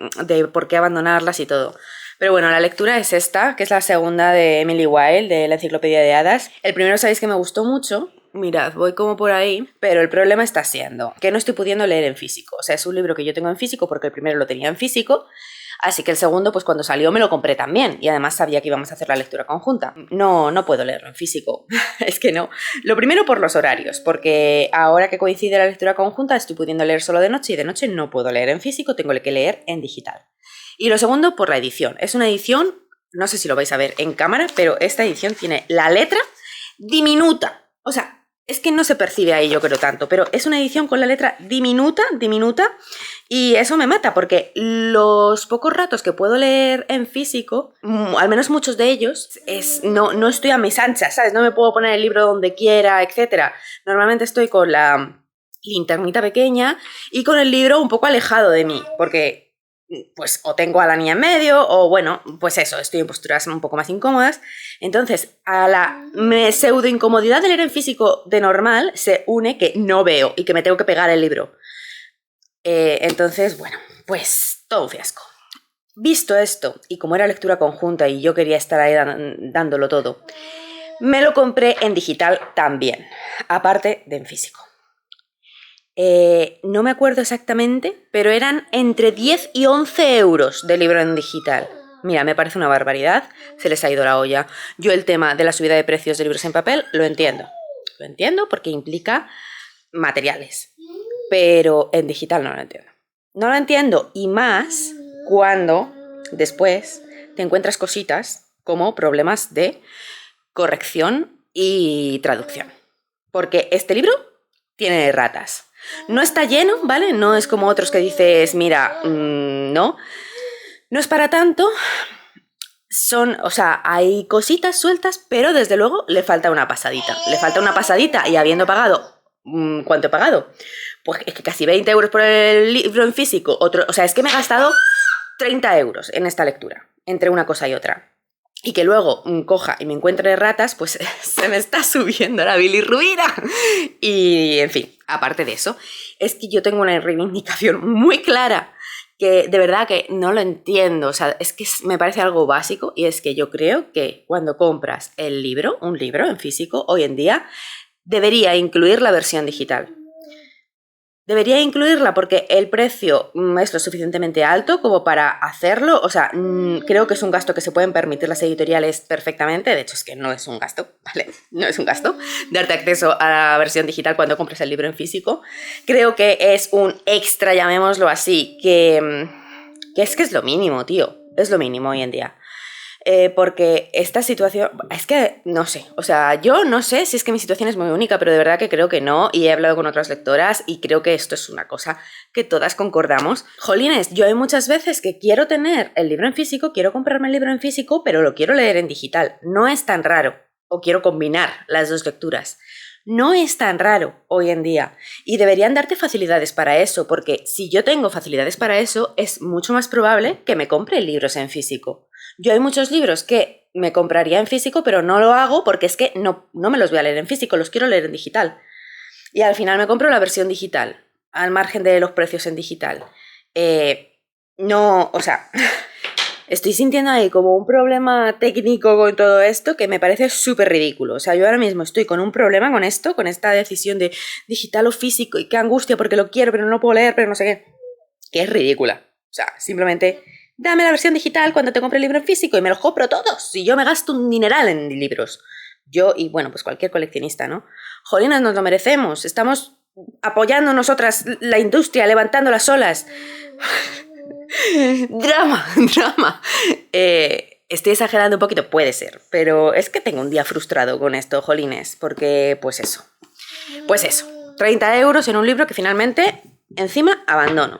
por qué abandonarlas y todo. Pero bueno, la lectura es esta, que es la segunda de Emily Wilde, de la Enciclopedia de Hadas. El primero sabéis que me gustó mucho. Mirad, voy como por ahí, pero el problema está siendo que no estoy pudiendo leer en físico. O sea, es un libro que yo tengo en físico porque el primero lo tenía en físico. Así que el segundo, pues cuando salió me lo compré también y además sabía que íbamos a hacer la lectura conjunta. No puedo leerlo en físico, es que no. Lo primero por los horarios, porque ahora que coincide la lectura conjunta estoy pudiendo leer solo de noche y de noche no puedo leer en físico, tengo que leer en digital. Y lo segundo por la edición. Es una edición, no sé si lo vais a ver en cámara, pero esta edición tiene la letra diminuta. O sea, es que no se percibe ahí yo creo tanto, pero es una edición con la letra diminuta, y eso me mata porque los pocos ratos que puedo leer en físico, al menos muchos de ellos, no estoy a mis anchas, ¿sabes? No me puedo poner el libro donde quiera, etc. Normalmente estoy con la linternita pequeña y con el libro un poco alejado de mí, porque pues o tengo a la niña en medio o bueno, pues eso, estoy en posturas un poco más incómodas. Entonces a la pseudo incomodidad de leer en físico de normal se une que no veo y que me tengo que pegar el libro. Entonces, bueno, pues todo un fiasco. Visto esto, y como era lectura conjunta y yo quería estar ahí dándolo todo, me lo compré en digital también, aparte de en físico. No me acuerdo exactamente, pero eran entre 10 y 11 euros de libro en digital. Mira, me parece una barbaridad, se les ha ido la olla. Yo el tema de la subida de precios de libros en papel lo entiendo. Lo entiendo porque implica materiales, pero en digital no lo entiendo. No lo entiendo y más cuando después te encuentras cositas como problemas de corrección y traducción. Porque este libro tiene erratas. No está lleno, ¿vale? No es como otros que dices, mira, no es para tanto. O sea, hay cositas sueltas, pero desde luego le falta una pasadita. Le falta una pasadita y habiendo pagado, ¿cuánto he pagado? Pues es que casi 20 euros por el libro en físico. O sea, es que me he gastado 30 euros en esta lectura, entre una cosa y otra. Y que luego coja y me encuentre ratas, pues se me está subiendo la bilirrubina. Y, en fin, aparte de eso, es que yo tengo una reivindicación muy clara que de verdad que no lo entiendo. O sea, es que me parece algo básico y es que yo creo que cuando compras un libro en físico, hoy en día, debería incluir la versión digital. Debería incluirla porque el precio es lo suficientemente alto como para hacerlo. O sea, creo que es un gasto que se pueden permitir las editoriales perfectamente. De hecho, es que no es un gasto, ¿vale? No es un gasto darte acceso a la versión digital cuando compres el libro en físico. Creo que es un extra, llamémoslo así, que es lo mínimo, tío. Es lo mínimo hoy en día. Porque esta situación, es que no sé, o sea, yo no sé si es que mi situación es muy única, pero de verdad que creo que no, y he hablado con otras lectoras y creo que esto es una cosa que todas concordamos. Jolines, yo hay muchas veces que quiero tener el libro en físico, quiero comprarme el libro en físico, pero lo quiero leer en digital, no es tan raro, o quiero combinar las dos lecturas. no es tan raro hoy en día y deberían darte facilidades para eso, porque si yo tengo facilidades para eso, es mucho más probable que me compre libros en físico. Yo hay muchos libros que me compraría en físico, pero no lo hago porque es que no me los voy a leer en físico, los quiero leer en digital. Y al final me compro la versión digital, al margen de los precios en digital. No, o sea, estoy sintiendo ahí como un problema técnico con todo esto que me parece súper ridículo. O sea, yo ahora mismo estoy con un problema con esto, con esta decisión de digital o físico, y qué angustia porque lo quiero, pero no lo puedo leer, pero no sé qué. Que es ridícula. O sea, simplemente dame la versión digital cuando te compre el libro en físico y me los compro todos. Y yo me gasto un dineral en libros. Yo y, bueno, pues cualquier coleccionista, ¿no? Jolinas, nos lo merecemos. Estamos apoyando nosotras la industria, levantando las olas. Drama. Estoy exagerando un poquito, puede ser, pero es que tengo un día frustrado con esto, jolines, porque pues eso, 30 euros en un libro que finalmente, encima, abandono.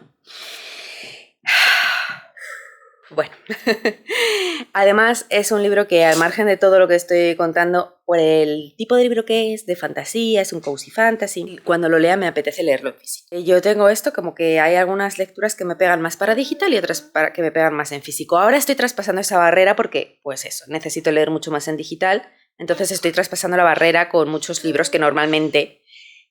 Bueno, además es un libro que al margen de todo lo que estoy contando, por el tipo de libro que es, de fantasía, es un cozy fantasy, cuando lo lea me apetece leerlo en físico. Yo tengo esto como que hay algunas lecturas que me pegan más para digital y otras que me pegan más en físico. Ahora estoy traspasando esa barrera porque, pues eso, necesito leer mucho más en digital, entonces estoy traspasando la barrera con muchos libros que normalmente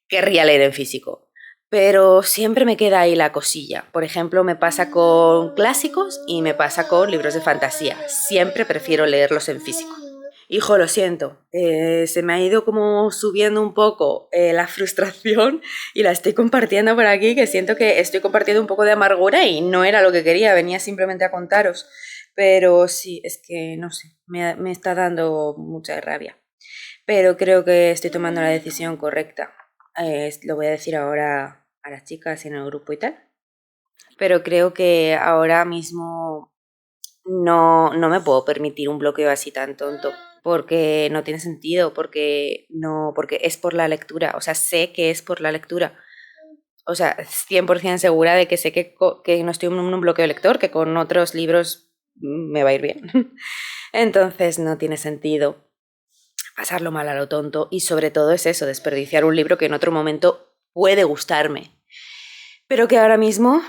querría leer en físico. Pero siempre me queda ahí la cosilla. Por ejemplo, me pasa con clásicos y me pasa con libros de fantasía. Siempre prefiero leerlos en físico. Hijo, lo siento. Se me ha ido como subiendo un poco la frustración y la estoy compartiendo por aquí, que siento que estoy compartiendo un poco de amargura y no era lo que quería, venía simplemente a contaros. Pero sí, es que no sé, me está dando mucha rabia. Pero creo que estoy tomando la decisión correcta. Lo voy a decir ahora a las chicas en el grupo y tal. Pero creo que ahora mismo no me puedo permitir un bloqueo así tan tonto. Porque no tiene sentido, porque es por la lectura. O sea, sé que es por la lectura. O sea, 100% segura de que sé que no estoy en un bloqueo lector, que con otros libros me va a ir bien. Entonces no tiene sentido pasarlo mal a lo tonto, y sobre todo es eso, desperdiciar un libro que en otro momento puede gustarme, pero que ahora mismo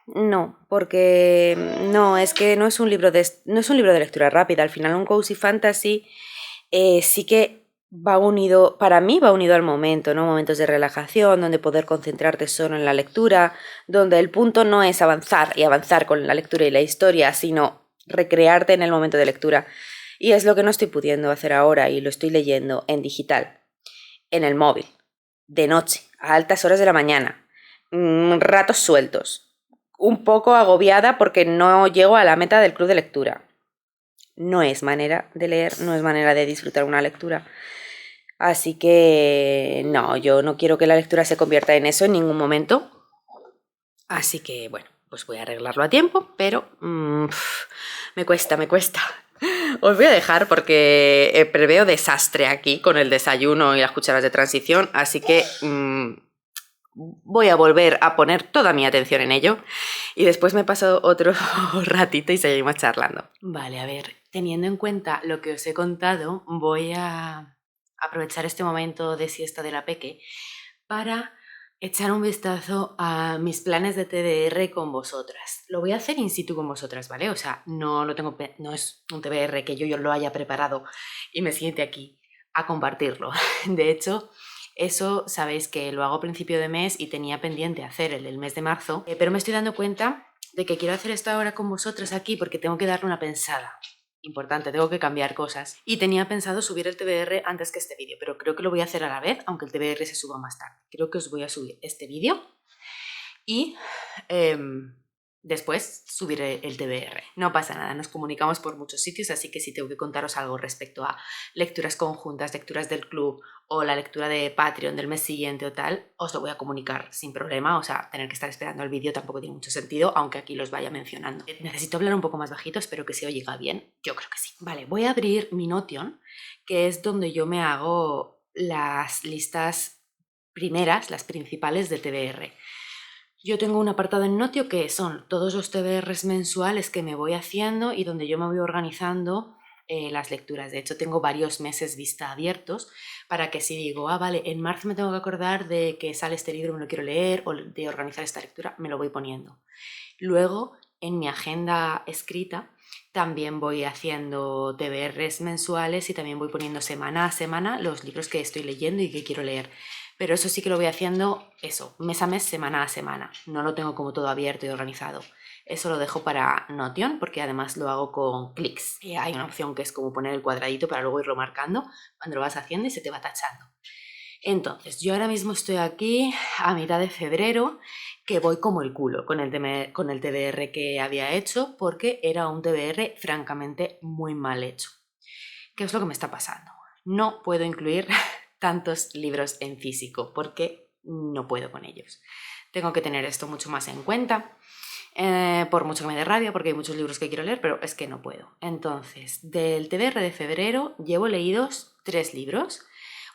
no, porque no, es que no es un libro de lectura rápida. Al final un cozy fantasy sí que va unido, para mí va unido al momento, ¿no? Momentos de relajación, donde poder concentrarte solo en la lectura, donde el punto no es avanzar y avanzar con la lectura y la historia, sino recrearte en el momento de lectura. Y es lo que no estoy pudiendo hacer ahora, y lo estoy leyendo en digital, en el móvil, de noche, a altas horas de la mañana, ratos sueltos, un poco agobiada porque no llego a la meta del club de lectura. No es manera de leer, no es manera de disfrutar una lectura. Así que no, yo no quiero que la lectura se convierta en eso en ningún momento. Así que bueno, pues voy a arreglarlo a tiempo, pero me cuesta. Os voy a dejar porque preveo desastre aquí con el desayuno y las cucharas de transición, así que voy a volver a poner toda mi atención en ello y después me paso otro ratito y seguimos charlando. Vale, a ver, teniendo en cuenta lo que os he contado, voy a aprovechar este momento de siesta de la peque para echar un vistazo a mis planes de TBR con vosotras. Lo voy a hacer in situ con vosotras, ¿vale? O sea, no es un TBR que yo lo haya preparado y me siente aquí a compartirlo. De hecho, eso sabéis que lo hago a principio de mes y tenía pendiente hacer el del mes de marzo, pero me estoy dando cuenta de que quiero hacer esto ahora con vosotras aquí porque tengo que darle una pensada. Importante, tengo que cambiar cosas. Y tenía pensado subir el TBR antes que este vídeo, pero creo que lo voy a hacer a la vez, aunque el TBR se suba más tarde. Creo que os voy a subir este vídeo y después subiré el TBR. No pasa nada, nos comunicamos por muchos sitios, así que si tengo que contaros algo respecto a lecturas conjuntas, lecturas del club o la lectura de Patreon del mes siguiente o tal, os lo voy a comunicar sin problema. O sea, tener que estar esperando el vídeo tampoco tiene mucho sentido, aunque aquí los vaya mencionando. Necesito hablar un poco más bajito, espero que se oiga bien. Yo creo que sí. Vale, voy a abrir mi Notion, que es donde yo me hago las listas primeras, las principales de TBR. Yo tengo un apartado en Notio que son todos los TBRs mensuales que me voy haciendo y donde yo me voy organizando las lecturas. De hecho, tengo varios meses vista abiertos para que si digo, vale, en marzo me tengo que acordar de que sale este libro, me lo quiero leer, o de organizar esta lectura, me lo voy poniendo. Luego, en mi agenda escrita, también voy haciendo TBRs mensuales y también voy poniendo semana a semana los libros que estoy leyendo y que quiero leer. Pero eso sí que lo voy haciendo, mes a mes, semana a semana. No lo tengo como todo abierto y organizado. Eso lo dejo para Notion, porque además lo hago con clics. Hay una opción que es como poner el cuadradito para luego irlo marcando cuando lo vas haciendo y se te va tachando. Entonces, yo ahora mismo estoy aquí a mitad de febrero, que voy como el culo con el TBR que había hecho, porque era un TBR francamente muy mal hecho. ¿Qué es lo que me está pasando? No puedo incluir tantos libros en físico, porque no puedo con ellos. Tengo que tener esto mucho más en cuenta, por mucho que me dé rabia, porque hay muchos libros que quiero leer, pero es que no puedo. Entonces, del TBR de febrero llevo leídos 3 libros.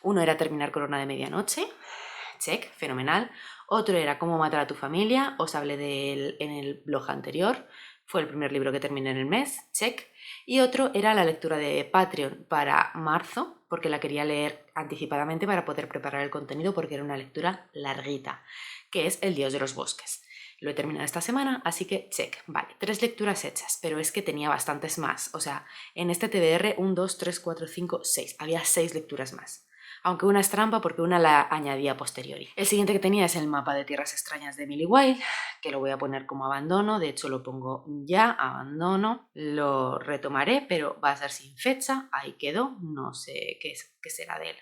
Uno era Terminar Corona de Medianoche, check, fenomenal. Otro era Cómo matar a tu familia, os hablé de él en el blog anterior, fue el primer libro que terminé en el mes, check. Y otro era la lectura de Patreon para marzo, porque la quería leer anticipadamente para poder preparar el contenido, porque era una lectura larguita, que es El Dios de los Bosques. Lo he terminado esta semana, así que check. Vale, 3 lecturas hechas, pero es que tenía bastantes más. O sea, en este TBR 1, 2, 3, 4, 5, 6. Había 6 lecturas más. Aunque una es trampa porque una la añadí a posteriori. El siguiente que tenía es el mapa de tierras extrañas de Emily Wilde, que lo voy a poner como abandono. De hecho, lo pongo ya, abandono. Lo retomaré, pero va a ser sin fecha. Ahí quedó. No sé qué será de él.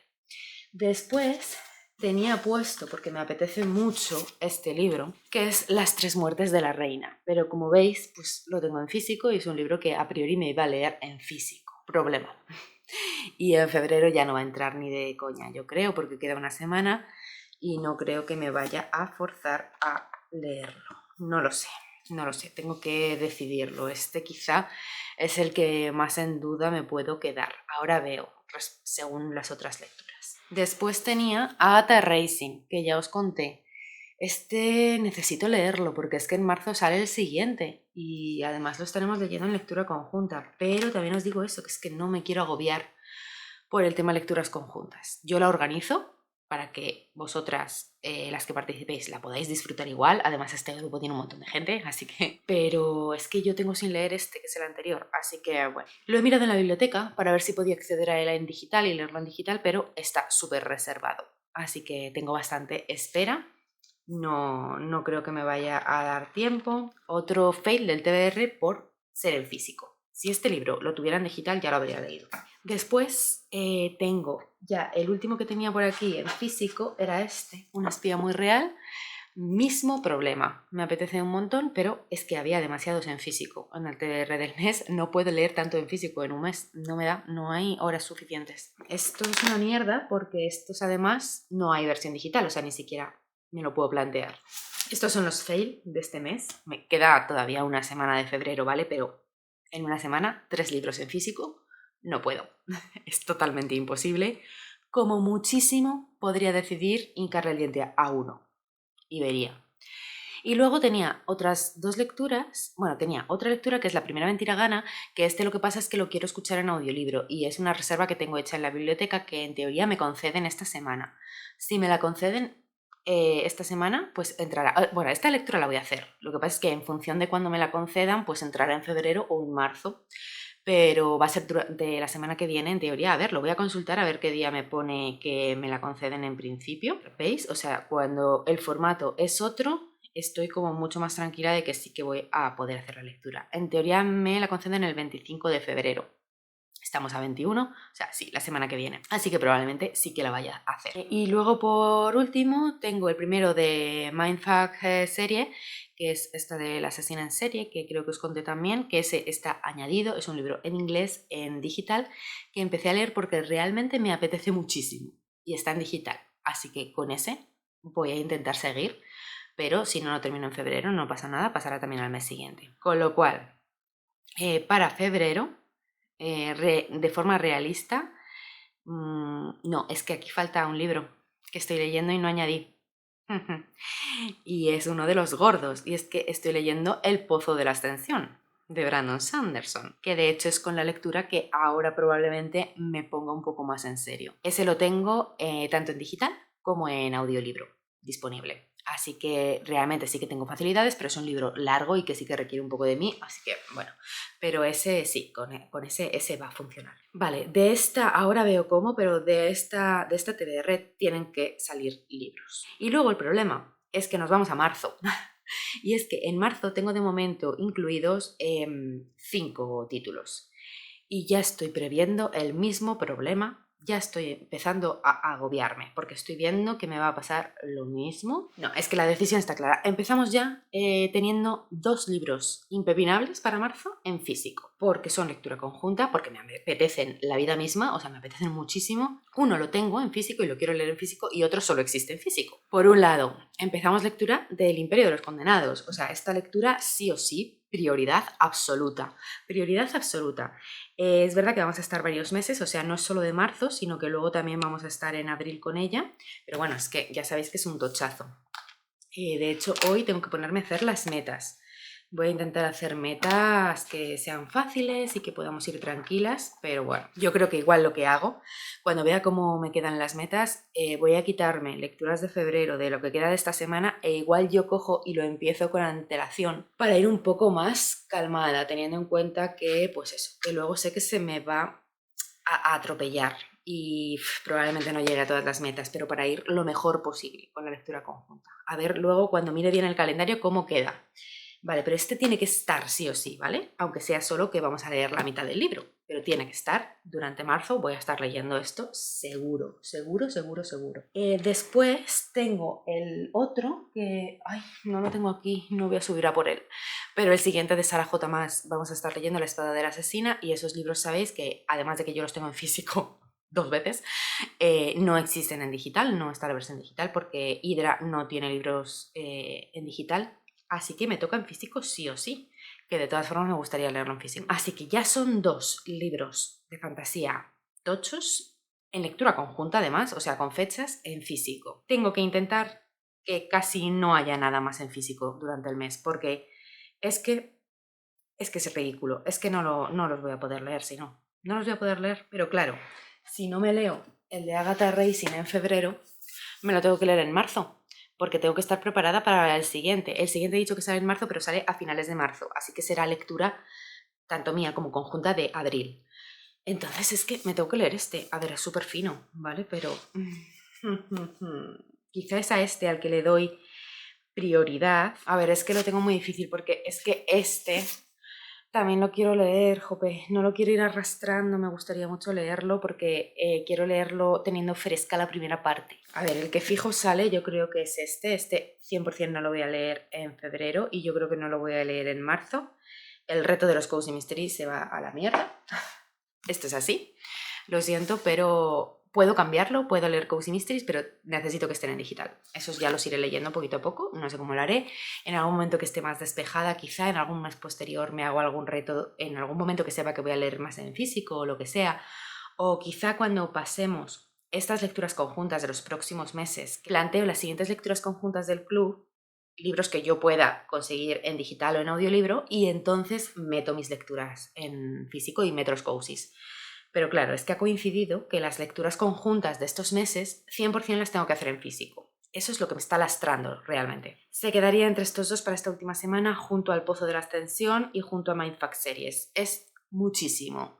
Después tenía puesto, porque me apetece mucho este libro, que es Las 3 muertes de la reina. Pero como veis, pues lo tengo en físico y es un libro que a priori me iba a leer en físico. Problema. Y en febrero ya no va a entrar ni de coña, yo creo, porque queda una semana y no creo que me vaya a forzar a leerlo. No lo sé, tengo que decidirlo. Este quizá es el que más en duda me puedo quedar. Ahora veo, según las otras lecturas. Después tenía Agatha Racing, que ya os conté. Este necesito leerlo porque es que en marzo sale el siguiente y además lo estaremos leyendo en lectura conjunta, pero también os digo eso, que es que no me quiero agobiar por el tema lecturas conjuntas. Yo la organizo para que vosotras, las que participéis, la podáis disfrutar igual. Además, este grupo tiene un montón de gente, así que... Pero es que yo tengo sin leer este, que es el anterior, así que bueno. Lo he mirado en la biblioteca para ver si podía acceder a él en digital y leerlo en digital, pero está súper reservado. Así que tengo bastante espera. No creo que me vaya a dar tiempo. Otro fail del TBR por ser en físico. Si este libro lo tuviera en digital ya lo habría leído. Después tengo ya el último que tenía por aquí en físico, era este, Una espía muy real. Mismo problema, me apetece un montón, pero es que había demasiados en físico. En el TBR del mes no puedo leer tanto en físico en un mes, no me da, no hay horas suficientes. Esto es una mierda porque estos además no hay versión digital, o sea, ni siquiera me lo puedo plantear. Estos son los fail de este mes. Me queda todavía una semana de febrero, ¿vale? Pero en una semana, 3 libros en físico, no puedo. Es totalmente imposible. Como muchísimo podría decidir hincarle el diente a uno. Y vería. Y luego tenía otras 2 lecturas. Bueno, tenía otra lectura que es La primera mentira gana, que lo que pasa es que lo quiero escuchar en audiolibro y es una reserva que tengo hecha en la biblioteca que en teoría me conceden esta semana. Si me la conceden esta semana, pues entrará. Bueno, esta lectura la voy a hacer. Lo que pasa es que en función de cuándo me la concedan, pues entrará en febrero o en marzo. Pero va a ser durante la semana que viene, en teoría. A ver, lo voy a consultar a ver qué día me pone que me la conceden en principio. ¿Veis? O sea, cuando el formato es otro, estoy como mucho más tranquila de que sí que voy a poder hacer la lectura. En teoría me la conceden el 25 de febrero. Estamos a 21, o sea, sí, la semana que viene. Así que probablemente sí que la vaya a hacer. Y luego, por último, tengo el primero de Mindfuck serie, que es esta de la asesina en serie, que creo que os conté también, que ese está añadido, es un libro en inglés, en digital, que empecé a leer porque realmente me apetece muchísimo. Y está en digital, así que con ese voy a intentar seguir, pero si no lo termino en febrero no pasa nada, pasará también al mes siguiente. Con lo cual, para febrero, de forma realista, no, es que aquí falta un libro que estoy leyendo y no añadí. Y es uno de los gordos, y es que estoy leyendo El pozo de la ascensión. de Brandon Sanderson, que de hecho es con la lectura que ahora probablemente me ponga un poco más en serio. Ese lo tengo tanto en digital como en audiolibro disponible. Así que realmente sí que tengo facilidades, pero es un libro largo y que sí que requiere un poco de mí, así que bueno, pero ese sí, con ese va a funcionar. Vale, de esta, ahora veo cómo, pero de esta TBR tienen que salir libros. Y luego el problema es que nos vamos a marzo. Y es que en marzo tengo de momento incluidos 5 títulos. Y ya estoy previendo el mismo problema, ya estoy empezando a agobiarme, porque estoy viendo que me va a pasar lo mismo. No, es que la decisión está clara. Empezamos ya teniendo 2 libros impepinables para marzo en físico, porque son lectura conjunta, porque me apetecen la vida misma, o sea, me apetecen muchísimo. Uno lo tengo en físico y lo quiero leer en físico, y otro solo existe en físico. Por un lado, empezamos lectura del Imperio de los Condenados, o sea, esta lectura sí o sí, prioridad absoluta. Prioridad absoluta. Es verdad que vamos a estar varios meses, o sea, no es solo de marzo, sino que luego también vamos a estar en abril con ella, pero bueno, es que ya sabéis que es un tochazo. De hecho, hoy tengo que ponerme a hacer las metas. Voy a intentar hacer metas que sean fáciles y que podamos ir tranquilas, pero bueno, yo creo que igual lo que hago, cuando vea cómo me quedan las metas, voy a quitarme lecturas de febrero de lo que queda de esta semana e igual yo cojo y lo empiezo con antelación para ir un poco más calmada, teniendo en cuenta que, pues eso, que luego sé que se me va a atropellar y probablemente no llegue a todas las metas, pero para ir lo mejor posible con la lectura conjunta. A ver luego cuando mire bien el calendario cómo queda. Vale, pero este tiene que estar sí o sí, ¿vale? Aunque sea solo que vamos a leer la mitad del libro, pero tiene que estar. Durante marzo voy a estar leyendo esto seguro, seguro, seguro, seguro. Después tengo el otro que... Ay, no lo tengo aquí, no voy a subir a por él. Pero el siguiente de Sarah J. Maas, vamos a estar leyendo La espada de la asesina, y esos libros sabéis que, además de que yo los tengo en físico 2 veces, no existen en digital, no está la versión digital porque Hydra no tiene libros en digital. Así que me toca en físico sí o sí, que de todas formas me gustaría leerlo en físico. Así que ya son 2 libros de fantasía tochos, en lectura conjunta además, o sea, con fechas en físico. Tengo que intentar que casi no haya nada más en físico durante el mes, porque es que es ridículo, es que no los voy a poder leer, si no los voy a poder leer. Pero claro, si no me leo el de Agatha Racing en febrero, me lo tengo que leer en marzo, porque tengo que estar preparada para el siguiente. El siguiente he dicho que sale en marzo, pero sale a finales de marzo, así que será lectura tanto mía como conjunta de abril. Entonces es que me tengo que leer este. A ver, es súper fino, ¿vale? Pero quizá es a este al que le doy prioridad. A ver, es que lo tengo muy difícil porque es que este también lo quiero leer, jope, no lo quiero ir arrastrando, me gustaría mucho leerlo porque quiero leerlo teniendo fresca la primera parte. A ver, el que fijo sale yo creo que es este 100% no lo voy a leer en febrero y yo creo que no lo voy a leer en marzo. El reto de los Cozy Mysteries se va a la mierda. Esto es así, lo siento, pero puedo cambiarlo, puedo leer Cozy Mysteries, pero necesito que estén en digital. Esos ya los iré leyendo poquito a poco, no sé cómo lo haré. En algún momento que esté más despejada, quizá en algún mes posterior me hago algún reto, en algún momento que sepa que voy a leer más en físico o lo que sea. O quizá cuando pasemos estas lecturas conjuntas de los próximos meses, planteo las siguientes lecturas conjuntas del club, libros que yo pueda conseguir en digital o en audiolibro, y entonces meto mis lecturas en físico y meto los cozies. Pero claro, es que ha coincidido que las lecturas conjuntas de estos meses 100% las tengo que hacer en físico. Eso es lo que me está lastrando realmente. Se quedaría entre estos 2 para esta última semana, junto al Pozo de la Ascensión y junto a Mindfuck Series. Es muchísimo.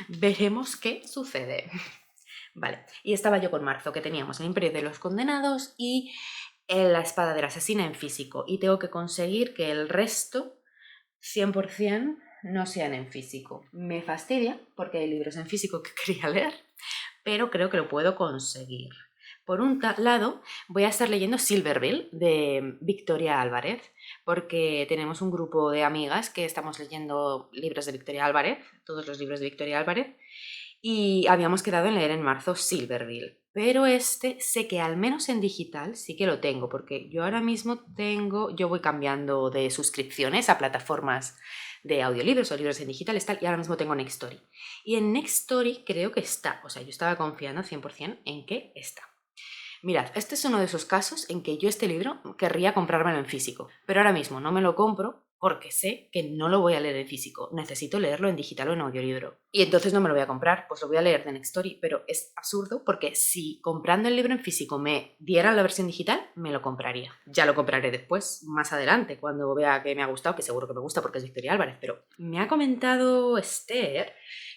Veremos qué sucede. Vale, y estaba yo con marzo, que teníamos el Imperio de los Condenados y La espada de la asesina en físico. Y tengo que conseguir que el resto 100% no sean en físico. Me fastidia porque hay libros en físico que quería leer, pero creo que lo puedo conseguir. Por un lado, voy a estar leyendo Silverville de Victoria Álvarez, porque tenemos un grupo de amigas que estamos leyendo libros de Victoria Álvarez, todos los libros de Victoria Álvarez, y habíamos quedado en leer en marzo Silverville. Pero este sé que al menos en digital sí que lo tengo, porque yo ahora mismo yo voy cambiando de suscripciones a plataformas de audiolibros o libros en digital y ahora mismo tengo Nextory. Y en Nextory creo que está, o sea, yo estaba confiando 100% en que está. Mirad, este es uno de esos casos en que yo este libro querría comprármelo en físico, pero ahora mismo no me lo compro porque sé que no lo voy a leer en físico, necesito leerlo en digital o en audiolibro. Y entonces no me lo voy a comprar, pues lo voy a leer de Nextory, pero es absurdo porque si comprando el libro en físico me dieran la versión digital, me lo compraría. Ya lo compraré después, más adelante, cuando vea que me ha gustado, que seguro que me gusta porque es Victoria Álvarez, pero me ha comentado Esther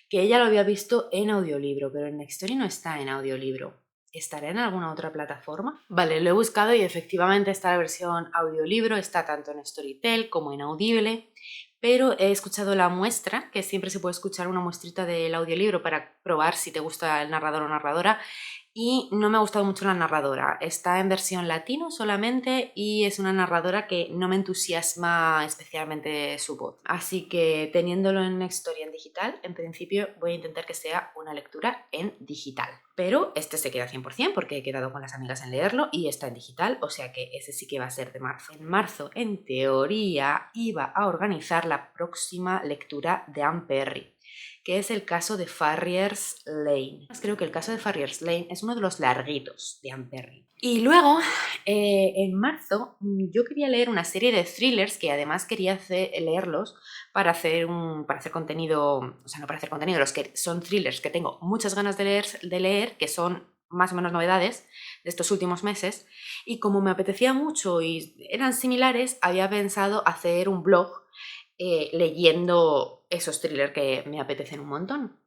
que ella lo había visto en audiolibro, pero en Nextory no está en audiolibro. ¿Estará en alguna otra plataforma? Vale, lo he buscado y efectivamente está la versión audiolibro, está tanto en Storytel como en Audible, pero he escuchado la muestra, que siempre se puede escuchar una muestrita del audiolibro para probar si te gusta el narrador o narradora, y no me ha gustado mucho la narradora. Está en versión latino solamente y es una narradora que no me entusiasma especialmente su voz. Así que teniéndolo en Nextory en digital, en principio voy a intentar que sea una lectura en digital. Pero este se queda 100% porque he quedado con las amigas en leerlo y está en digital, o sea que ese sí que va a ser de marzo. En marzo, en teoría, iba a organizar la próxima lectura de Anne Perry, que es el caso de Farrier's Lane. Creo que el caso de Farrier's Lane es uno de los larguitos de Anne Perry. Y luego, en marzo, yo quería leer una serie de thrillers que además quería leerlos para hacer contenido, o sea, no para hacer contenido, los que son thrillers que tengo muchas ganas de leer, que son más o menos novedades de estos últimos meses, y como me apetecía mucho y eran similares, había pensado hacer un blog leyendo esos thrillers que me apetecen un montón.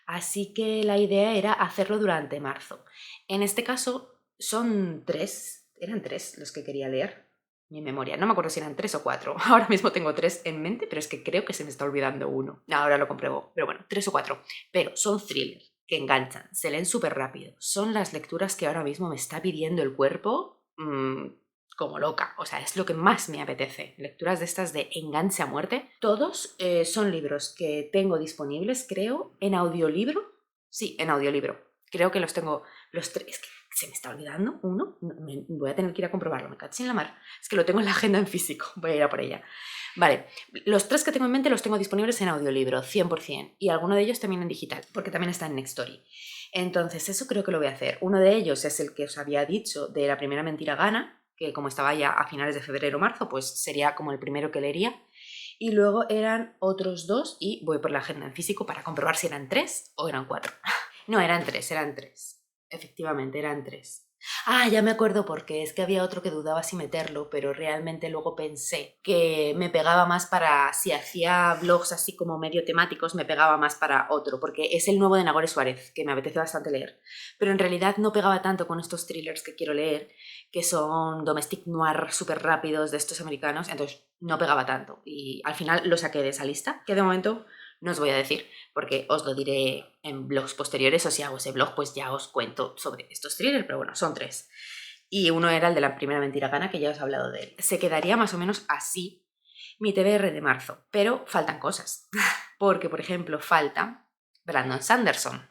Así que la idea era hacerlo durante marzo. En este caso eran 3 los que quería leer. Mi memoria, no me acuerdo si eran 3 o 4. Ahora mismo tengo 3 en mente, pero es que creo que se me está olvidando uno. Ahora lo compruebo, pero bueno, 3 o 4. Pero son thrillers que enganchan, se leen súper rápido. Son las lecturas que ahora mismo me está pidiendo el cuerpo como loca. O sea, es lo que más me apetece. Lecturas de estas de enganche a muerte. Todos son libros que tengo disponibles, creo, en audiolibro. Sí, en audiolibro. Creo que los tengo los 3. Es que se me está olvidando uno. Voy a tener que ir a comprobarlo. Me caché en la mar. Es que lo tengo en la agenda en físico. Voy a ir a por ella. Vale, los 3 que tengo en mente los tengo disponibles en audiolibro, 100%. Y alguno de ellos también en digital, porque también está en Nextory. Entonces, eso creo que lo voy a hacer. Uno de ellos es el que os había dicho de La primera mentira gana, que como estaba ya a finales de febrero o marzo, pues sería como el primero que leería. Y luego eran otros 2 y voy por la agenda en físico para comprobar si eran 3 o eran 4. No, eran 3. Efectivamente, eran 3. Ah, ya me acuerdo porque es que había otro que dudaba si meterlo, pero realmente luego pensé que me pegaba más para, si hacía vlogs así como medio temáticos, me pegaba más para otro, porque es el nuevo de Nagore Suárez, que me apetece bastante leer. Pero en realidad no pegaba tanto con estos thrillers que quiero leer, que son domestic noir súper rápidos de estos americanos, entonces no pegaba tanto. Y al final lo saqué de esa lista, que de momento no os voy a decir, porque os lo diré en blogs posteriores, o si hago ese blog, pues ya os cuento sobre estos thrillers, pero bueno, son 3. Y uno era el de La primera mentira gana, que ya os he hablado de él. Se quedaría más o menos así mi TBR de marzo, pero faltan cosas. Porque, por ejemplo, falta Brandon Sanderson,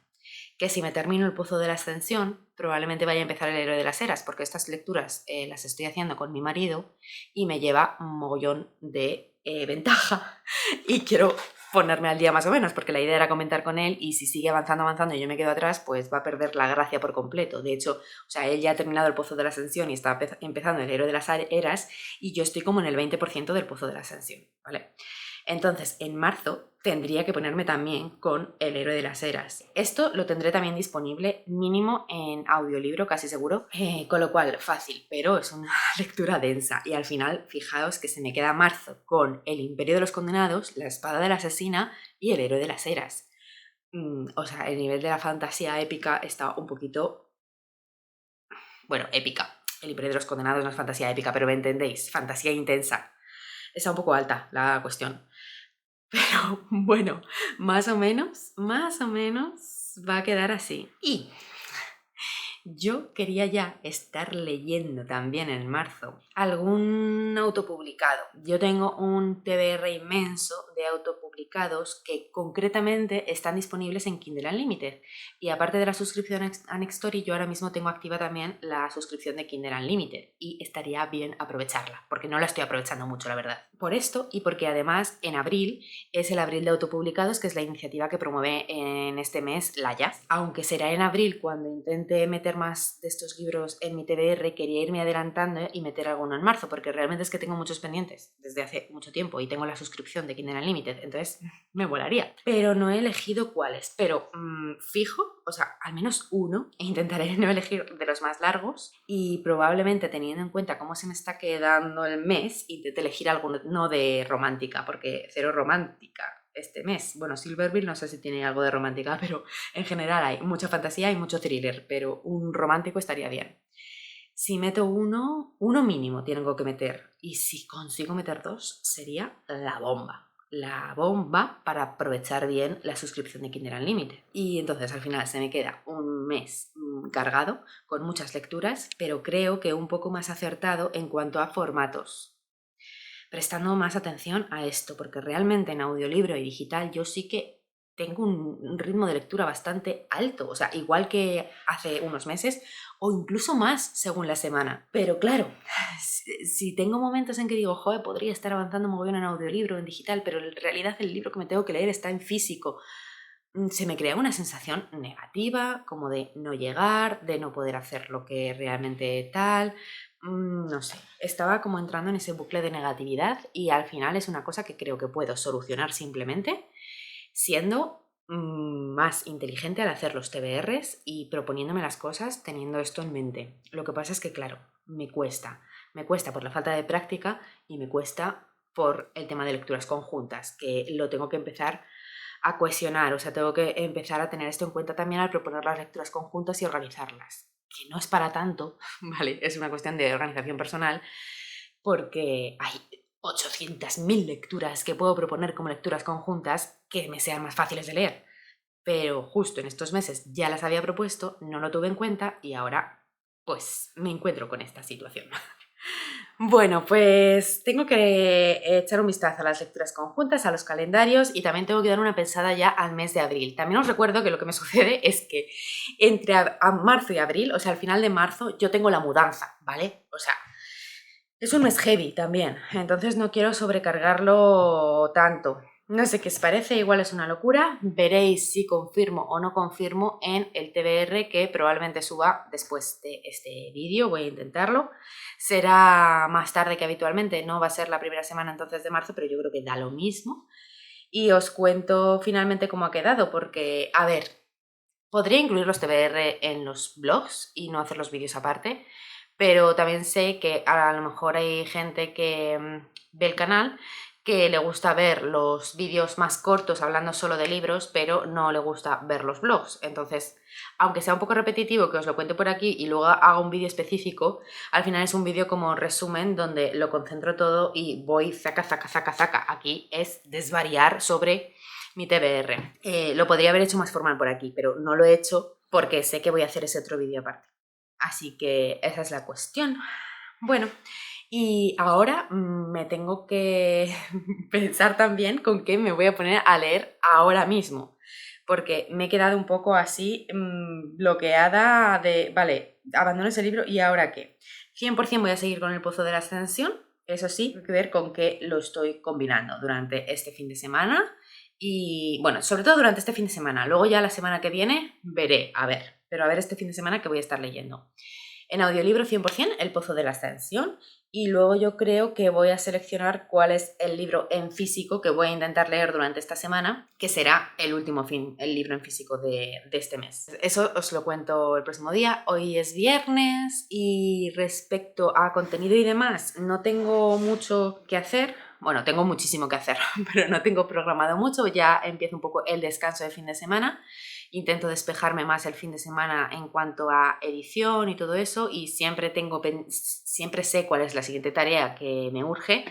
que si me termino El pozo de la ascensión, probablemente vaya a empezar El héroe de las eras, porque estas lecturas las estoy haciendo con mi marido y me lleva un mogollón de ventaja. Y quiero ponerme al día más o menos, porque la idea era comentar con él y si sigue avanzando y yo me quedo atrás, pues va a perder la gracia por completo. De hecho, o sea, él ya ha terminado El pozo de la ascensión y está empezando El héroe de las eras y yo estoy como en el 20% del pozo de la ascensión, ¿vale? Entonces, en marzo tendría que ponerme también con El héroe de las eras. Esto lo tendré también disponible mínimo en audiolibro, casi seguro, con lo cual fácil, pero es una lectura densa. Y al final, fijaos que se me queda marzo con El imperio de los condenados, La espada de la asesina y El héroe de las eras. O sea, el nivel de la fantasía épica está un poquito... Bueno, épica. El imperio de los condenados no es fantasía épica, pero me entendéis, fantasía intensa. Está un poco alta la cuestión. Pero bueno, más o menos va a quedar así. Y yo quería ya estar leyendo también en marzo algún autopublicado. Yo tengo un TBR inmenso de autopublicados que concretamente están disponibles en Kindle Unlimited. Y aparte de la suscripción a Nextory, yo ahora mismo tengo activa también la suscripción de Kindle Unlimited. Y estaría bien aprovecharla, porque no la estoy aprovechando mucho, la verdad. por esto y porque además en abril es el abril de autopublicados, que es la iniciativa que promueve en este mes Laya. Aunque será en abril cuando intente meter más de estos libros en mi TBR, quería irme adelantando y meter alguno en marzo, porque realmente es que tengo muchos pendientes desde hace mucho tiempo y tengo la suscripción de Kindle Unlimited, entonces me volaría. Pero no he elegido cuáles, pero fijo, o sea, al menos uno, e intentaré no elegir de los más largos y probablemente teniendo en cuenta cómo se me está quedando el mes, intente elegir alguno no de romántica, porque cero romántica este mes. Bueno, Silverville no sé si tiene algo de romántica, pero en general hay mucha fantasía y mucho thriller, pero un romántico estaría bien. Si meto uno mínimo tengo que meter, y si consigo meter 2 sería la bomba. La bomba para aprovechar bien la suscripción de Kindle Unlimited. Y entonces al final se me queda un mes cargado con muchas lecturas, pero creo que un poco más acertado en cuanto a formatos, prestando más atención a esto, porque realmente en audiolibro y digital yo sí que tengo un ritmo de lectura bastante alto, o sea, igual que hace unos meses o incluso más según la semana. Pero claro, si tengo momentos en que digo, joder, podría estar avanzando muy bien en audiolibro, en digital, pero en realidad el libro que me tengo que leer está en físico, se me crea una sensación negativa, como de no llegar, de no poder hacer lo que realmente tal. No sé, estaba como entrando en ese bucle de negatividad y al final es una cosa que creo que puedo solucionar simplemente siendo más inteligente al hacer los TBRs y proponiéndome las cosas teniendo esto en mente. Lo que pasa es que, claro, me cuesta por la falta de práctica y me cuesta por el tema de lecturas conjuntas, que lo tengo que empezar a cohesionar, o sea, tengo que empezar a tener esto en cuenta también al proponer las lecturas conjuntas y organizarlas, que no es para tanto, ¿vale? Es una cuestión de organización personal, porque hay 800.000 lecturas que puedo proponer como lecturas conjuntas que me sean más fáciles de leer. Pero justo en estos meses ya las había propuesto, no lo tuve en cuenta y ahora pues me encuentro con esta situación. Bueno, pues tengo que echar un vistazo a las lecturas conjuntas, a los calendarios y también tengo que dar una pensada ya al mes de abril. También os recuerdo que lo que me sucede es que entre marzo y abril, o sea, al final de marzo, yo tengo la mudanza, ¿vale? O sea, es un mes heavy también, entonces no quiero sobrecargarlo tanto. No sé qué os parece, igual es una locura. Veréis si confirmo o no confirmo en el TBR que probablemente suba después de este vídeo, voy a intentarlo. Será más tarde que habitualmente, no va a ser la primera semana entonces de marzo, pero yo creo que da lo mismo. Y os cuento finalmente cómo ha quedado, porque, a ver, podría incluir los TBR en los blogs y no hacer los vídeos aparte, pero también sé que a lo mejor hay gente que ve el canal que le gusta ver los vídeos más cortos hablando solo de libros, pero no le gusta ver los blogs. Entonces, aunque sea un poco repetitivo que os lo cuente por aquí y luego haga un vídeo específico, al final es un vídeo como resumen donde lo concentro todo y voy zaca. Aquí es desvariar sobre mi TBR. Lo podría haber hecho más formal por aquí, pero no lo he hecho porque sé que voy a hacer ese otro vídeo aparte. Así que esa es la cuestión. Bueno, y ahora me tengo que pensar también con qué me voy a poner a leer ahora mismo, porque me he quedado un poco así bloqueada de, vale, abandono ese libro y ¿ahora qué? 100% voy a seguir con El Pozo de la Ascensión, eso sí, hay que ver con qué lo estoy combinando durante este fin de semana y, bueno, sobre todo durante este fin de semana. Luego ya la semana que viene veré, a ver, pero a ver este fin de semana que voy a estar leyendo. En audiolibro 100% El Pozo de la Ascensión y luego yo creo que voy a seleccionar cuál es el libro en físico que voy a intentar leer durante esta semana, que será el libro en físico de este mes. Eso os lo cuento el próximo día. Hoy es viernes y respecto a contenido y demás no tengo mucho que hacer. Bueno, tengo muchísimo que hacer, pero no tengo programado mucho. Ya empieza un poco el descanso de fin de semana. Intento despejarme más el fin de semana en cuanto a edición y todo eso y siempre sé cuál es la siguiente tarea que me urge.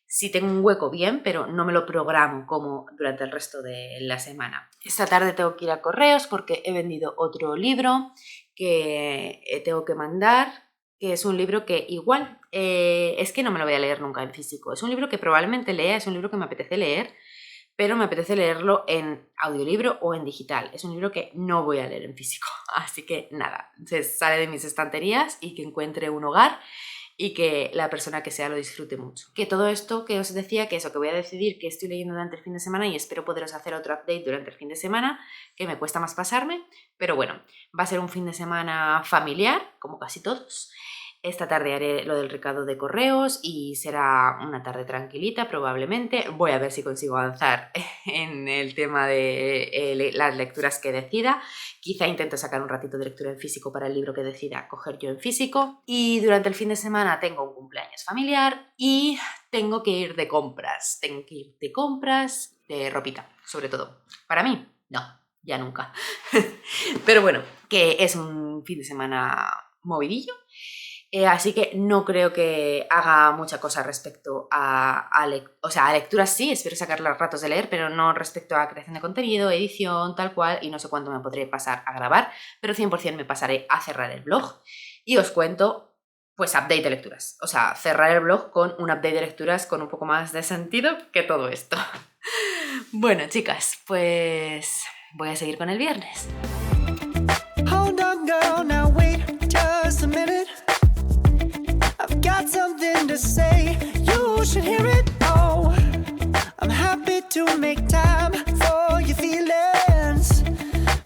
Si tengo un hueco bien, pero no me lo programo como durante el resto de la semana. Esta tarde tengo que ir a correos porque he vendido otro libro que tengo que mandar, que es un libro que igual es que no me lo voy a leer nunca en físico. Es un libro que probablemente lea, es un libro que me apetece leer, pero me apetece leerlo en audiolibro o en digital. Es un libro que no voy a leer en físico, así que nada, se sale de mis estanterías y que encuentre un hogar y que la persona que sea lo disfrute mucho. Que todo esto que os decía, que eso, que voy a decidir que estoy leyendo durante el fin de semana y espero poderos hacer otro update durante el fin de semana, que me cuesta más pasarme, pero bueno, va a ser un fin de semana familiar, como casi todos. Esta tarde haré lo del recado de correos y será una tarde tranquilita probablemente. Voy a ver si consigo avanzar en el tema de las lecturas que decida. Quizá intento sacar un ratito de lectura en físico para el libro que decida coger yo en físico. Y durante el fin de semana tengo un cumpleaños familiar y tengo que ir de compras. Tengo que ir de compras de ropita, sobre todo. Para mí, no, ya nunca. Pero bueno, que es un fin de semana movidillo. Así que no creo que haga mucha cosa respecto a lecturas sí, espero sacar los ratos de leer, pero no respecto a creación de contenido, edición, tal cual, y no sé cuánto me podré pasar a grabar, pero 100% me pasaré a cerrar el blog y os cuento, pues, update de lecturas. O sea, cerrar el blog con un update de lecturas con un poco más de sentido que todo esto. Bueno, chicas, pues voy a seguir con el viernes. Hold on, girl, now wait just a minute. I've got something to say, you should hear it. Oh, I'm happy to make time for your feelings,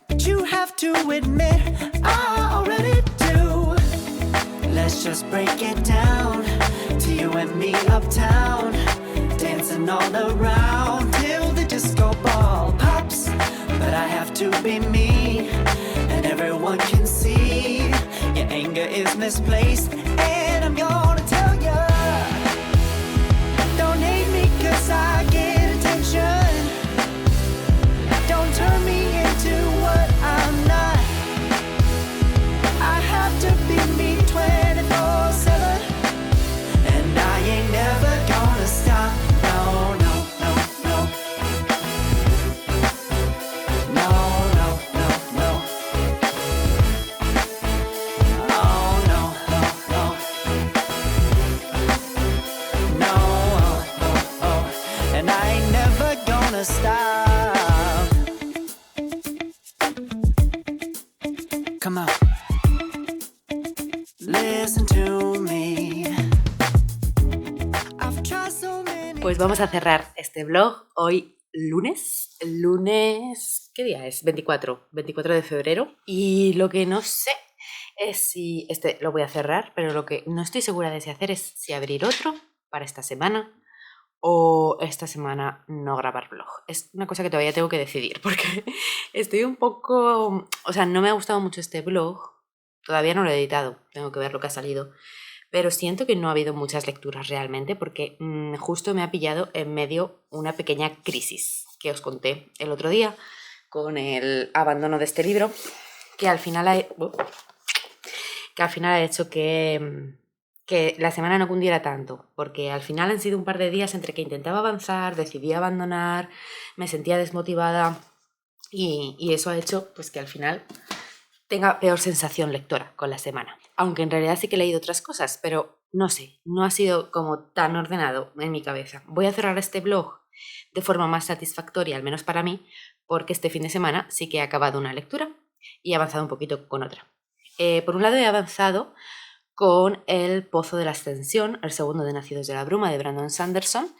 but you have to admit I already do. Let's just break it down to you and me uptown, dancing all around till the disco ball pops. But I have to be me, and everyone can see your anger is misplaced. And I'm gonna tell ya, don't hate me 'cause I get attention. Don't turn me into what I'm not. I have to be me 24/7, and I ain't never gonna stop. No, no, no, no. No, no, no, no. Oh, no, no, no. No, oh, oh, oh. And I ain't never gonna stop. Come on. Listen to me. I've tried so many. Pues vamos a cerrar este vlog hoy lunes. ¿Qué día es? 24 de febrero. Y lo que no sé es si este lo voy a cerrar, pero lo que no estoy segura de si hacer es si abrir otro para esta semana o esta semana no grabar vlog. Es una cosa que todavía tengo que decidir porque estoy un poco... O sea, no me ha gustado mucho este vlog. Todavía no lo he editado, tengo que ver lo que ha salido. Pero siento que no ha habido muchas lecturas realmente porque justo me ha pillado en medio una pequeña crisis que os conté el otro día con el abandono de este libro que al final ha hecho que la semana no cundiera tanto, porque al final han sido un par de días entre que intentaba avanzar, decidí abandonar, me sentía desmotivada y eso ha hecho pues que al final tenga peor sensación lectora con la semana. Aunque en realidad sí que he leído otras cosas, pero no sé, no ha sido como tan ordenado en mi cabeza. Voy a cerrar este blog de forma más satisfactoria, al menos para mí, porque este fin de semana sí que he acabado una lectura y he avanzado un poquito con otra. Por un lado he avanzado con El Pozo de la Ascensión, el segundo de Nacidos de la Bruma de Brandon Sanderson.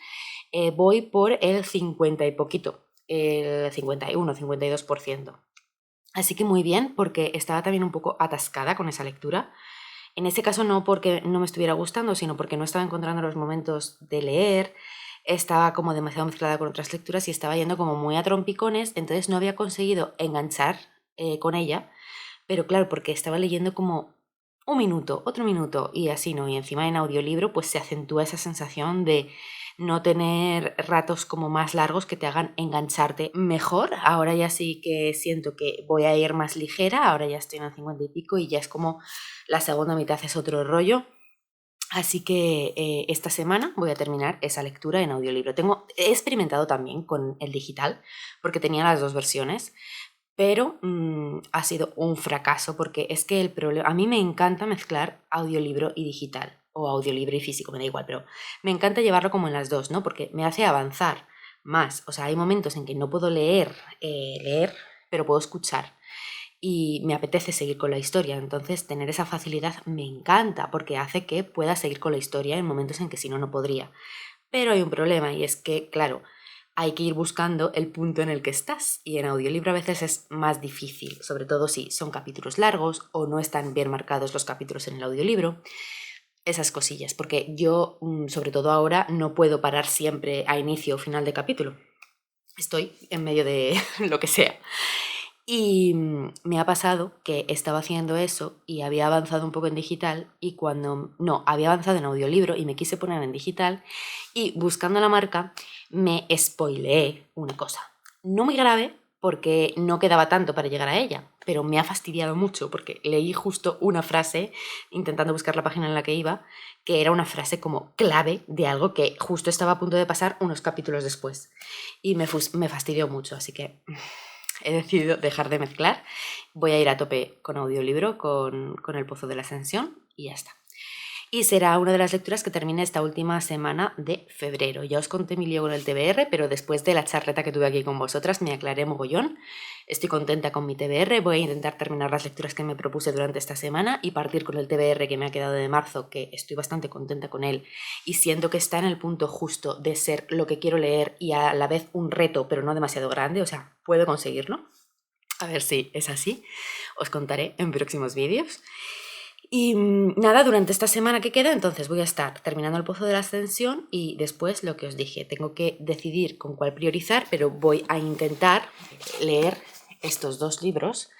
Voy por el 50 y poquito, el 51, 52%. Así que muy bien, porque estaba también un poco atascada con esa lectura. En este caso no porque no me estuviera gustando, sino porque no estaba encontrando los momentos de leer, estaba como demasiado mezclada con otras lecturas y estaba yendo como muy a trompicones, entonces no había conseguido enganchar con ella, pero claro, porque estaba leyendo como un minuto, otro minuto y así, ¿no? Y encima en audiolibro pues se acentúa esa sensación de no tener ratos como más largos que te hagan engancharte mejor. Ahora ya sí que siento que voy a ir más ligera, ahora ya estoy en el 50 y pico y ya es como la segunda mitad es otro rollo. Así que esta semana voy a terminar esa lectura en audiolibro. He experimentado también con el digital porque tenía las dos versiones, pero ha sido un fracaso porque es que el problema... A mí me encanta mezclar audiolibro y digital, o audiolibro y físico, me da igual, pero me encanta llevarlo como en las dos, ¿no? Porque me hace avanzar más. O sea, hay momentos en que no puedo leer, pero puedo escuchar. y me apetece seguir con la historia. Entonces tener esa facilidad me encanta porque hace que pueda seguir con la historia en momentos en que si no, no podría. Pero hay un problema y es que, claro, hay que ir buscando el punto en el que estás y en audiolibro a veces es más difícil, sobre todo si son capítulos largos o no están bien marcados los capítulos en el audiolibro. Esas cosillas, porque yo, sobre todo ahora, no puedo parar siempre a inicio o final de capítulo. Estoy en medio de lo que sea. Y me ha pasado que estaba haciendo eso y había avanzado un poco en digital y había avanzado en audiolibro y me quise poner en digital y buscando la marca me spoileé una cosa. No muy grave porque no quedaba tanto para llegar a ella, pero me ha fastidiado mucho porque leí justo una frase, intentando buscar la página en la que iba, que era una frase como clave de algo que justo estaba a punto de pasar unos capítulos después. Y me fastidió mucho, así que he decidido dejar de mezclar. Voy a ir a tope con audiolibro, con El Pozo de la Ascensión y ya está. Y será una de las lecturas que termine esta última semana de febrero. Ya os conté mi lío con el TBR, pero después de la charleta que tuve aquí con vosotras me aclaré mogollón. Estoy contenta con mi TBR, voy a intentar terminar las lecturas que me propuse durante esta semana y partir con el TBR que me ha quedado de marzo, que estoy bastante contenta con él y siento que está en el punto justo de ser lo que quiero leer y a la vez un reto, pero no demasiado grande, o sea, puedo conseguirlo. A ver si es así, os contaré en próximos vídeos. Y nada, durante esta semana que queda, entonces voy a estar terminando El Pozo de la Ascensión y después lo que os dije, tengo que decidir con cuál priorizar, pero voy a intentar leer estos 2 libros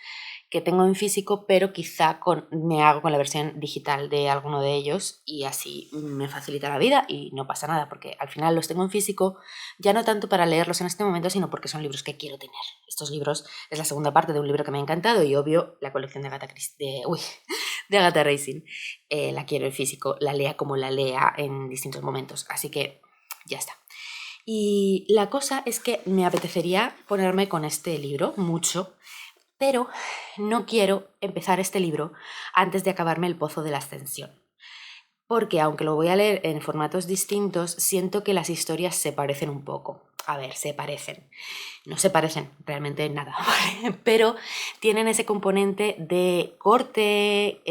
que tengo en físico, pero quizá me hago con la versión digital de alguno de ellos y así me facilita la vida y no pasa nada, porque al final los tengo en físico, ya no tanto para leerlos en este momento, sino porque son libros que quiero tener. Estos libros es la segunda parte de un libro que me ha encantado y obvio la colección de Agatha Racing. La quiero en físico, la lea como la lea en distintos momentos, así que ya está. Y la cosa es que me apetecería ponerme con este libro mucho, pero no quiero empezar este libro antes de acabarme El Pozo de la Ascensión. Porque aunque lo voy a leer en formatos distintos, siento que las historias se parecen un poco. A ver, se parecen. No se parecen realmente en nada, ¿vale? Pero tienen ese componente de corte,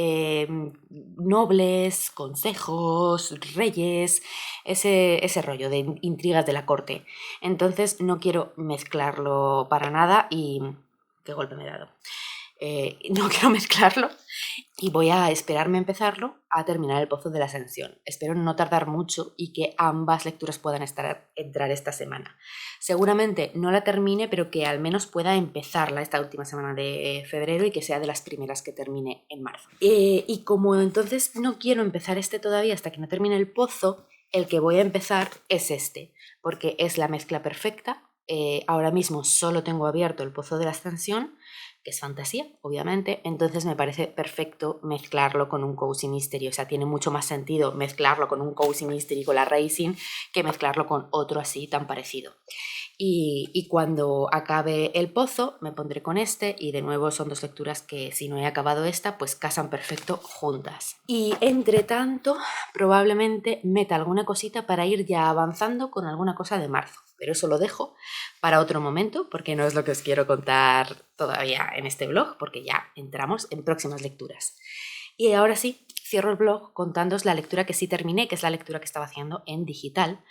nobles, consejos, reyes, ese rollo de intrigas de la corte. Entonces no quiero mezclarlo para nada y... ¿Qué golpe me he dado? No quiero mezclarlo y voy a esperarme a empezarlo a terminar El Pozo de la Ascensión. Espero no tardar mucho y que ambas lecturas puedan entrar esta semana. Seguramente no la termine, pero que al menos pueda empezarla esta última semana de febrero y que sea de las primeras que termine en marzo. Y como entonces no quiero empezar este todavía hasta que no termine El Pozo, el que voy a empezar es este, porque es la mezcla perfecta. Ahora mismo solo tengo abierto El Pozo de la Ascensión, que es fantasía, obviamente, entonces me parece perfecto mezclarlo con un cozy mystery, o sea, tiene mucho más sentido mezclarlo con un cozy mystery con la Racing que mezclarlo con otro así tan parecido. Y cuando acabe El Pozo me pondré con este y de nuevo son 2 lecturas que si no he acabado esta pues casan perfecto juntas. Y entre tanto probablemente meta alguna cosita para ir ya avanzando con alguna cosa de marzo, pero eso lo dejo para otro momento porque no es lo que os quiero contar todavía en este blog porque ya entramos en próximas lecturas. Y ahora sí, cierro el blog contándoos la lectura que sí terminé, que es la lectura que estaba haciendo en digital,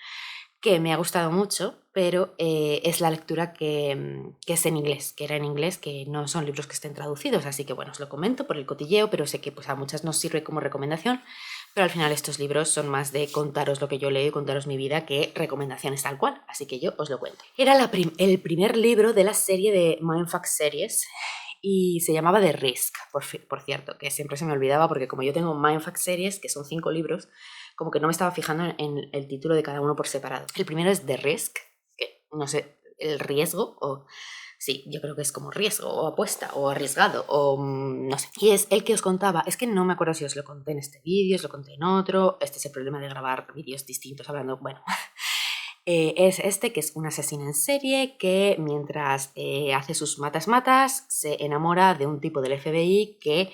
que me ha gustado mucho, pero es la lectura que es en inglés, que era en inglés, que no son libros que estén traducidos, así que bueno, os lo comento por el cotilleo, pero sé que pues, a muchas nos sirve como recomendación, pero al final estos libros son más de contaros lo que yo leo y contaros mi vida que recomendaciones tal cual, así que yo os lo cuento. Era el primer libro de la serie de Mindfuck Series y se llamaba The Risk, por cierto, que siempre se me olvidaba porque como yo tengo Mindfuck Series, que son 5 libros, como que no me estaba fijando en el título de cada uno por separado. El primero es The Risk, que no sé, el riesgo, o sí, yo creo que es como riesgo, o apuesta, o arriesgado, o no sé. Y es el que os contaba, es que no me acuerdo si os lo conté en este vídeo, os lo conté en otro, este es el problema de grabar vídeos distintos hablando, bueno... es este que es un asesino en serie que mientras hace sus matas se enamora de un tipo del FBI que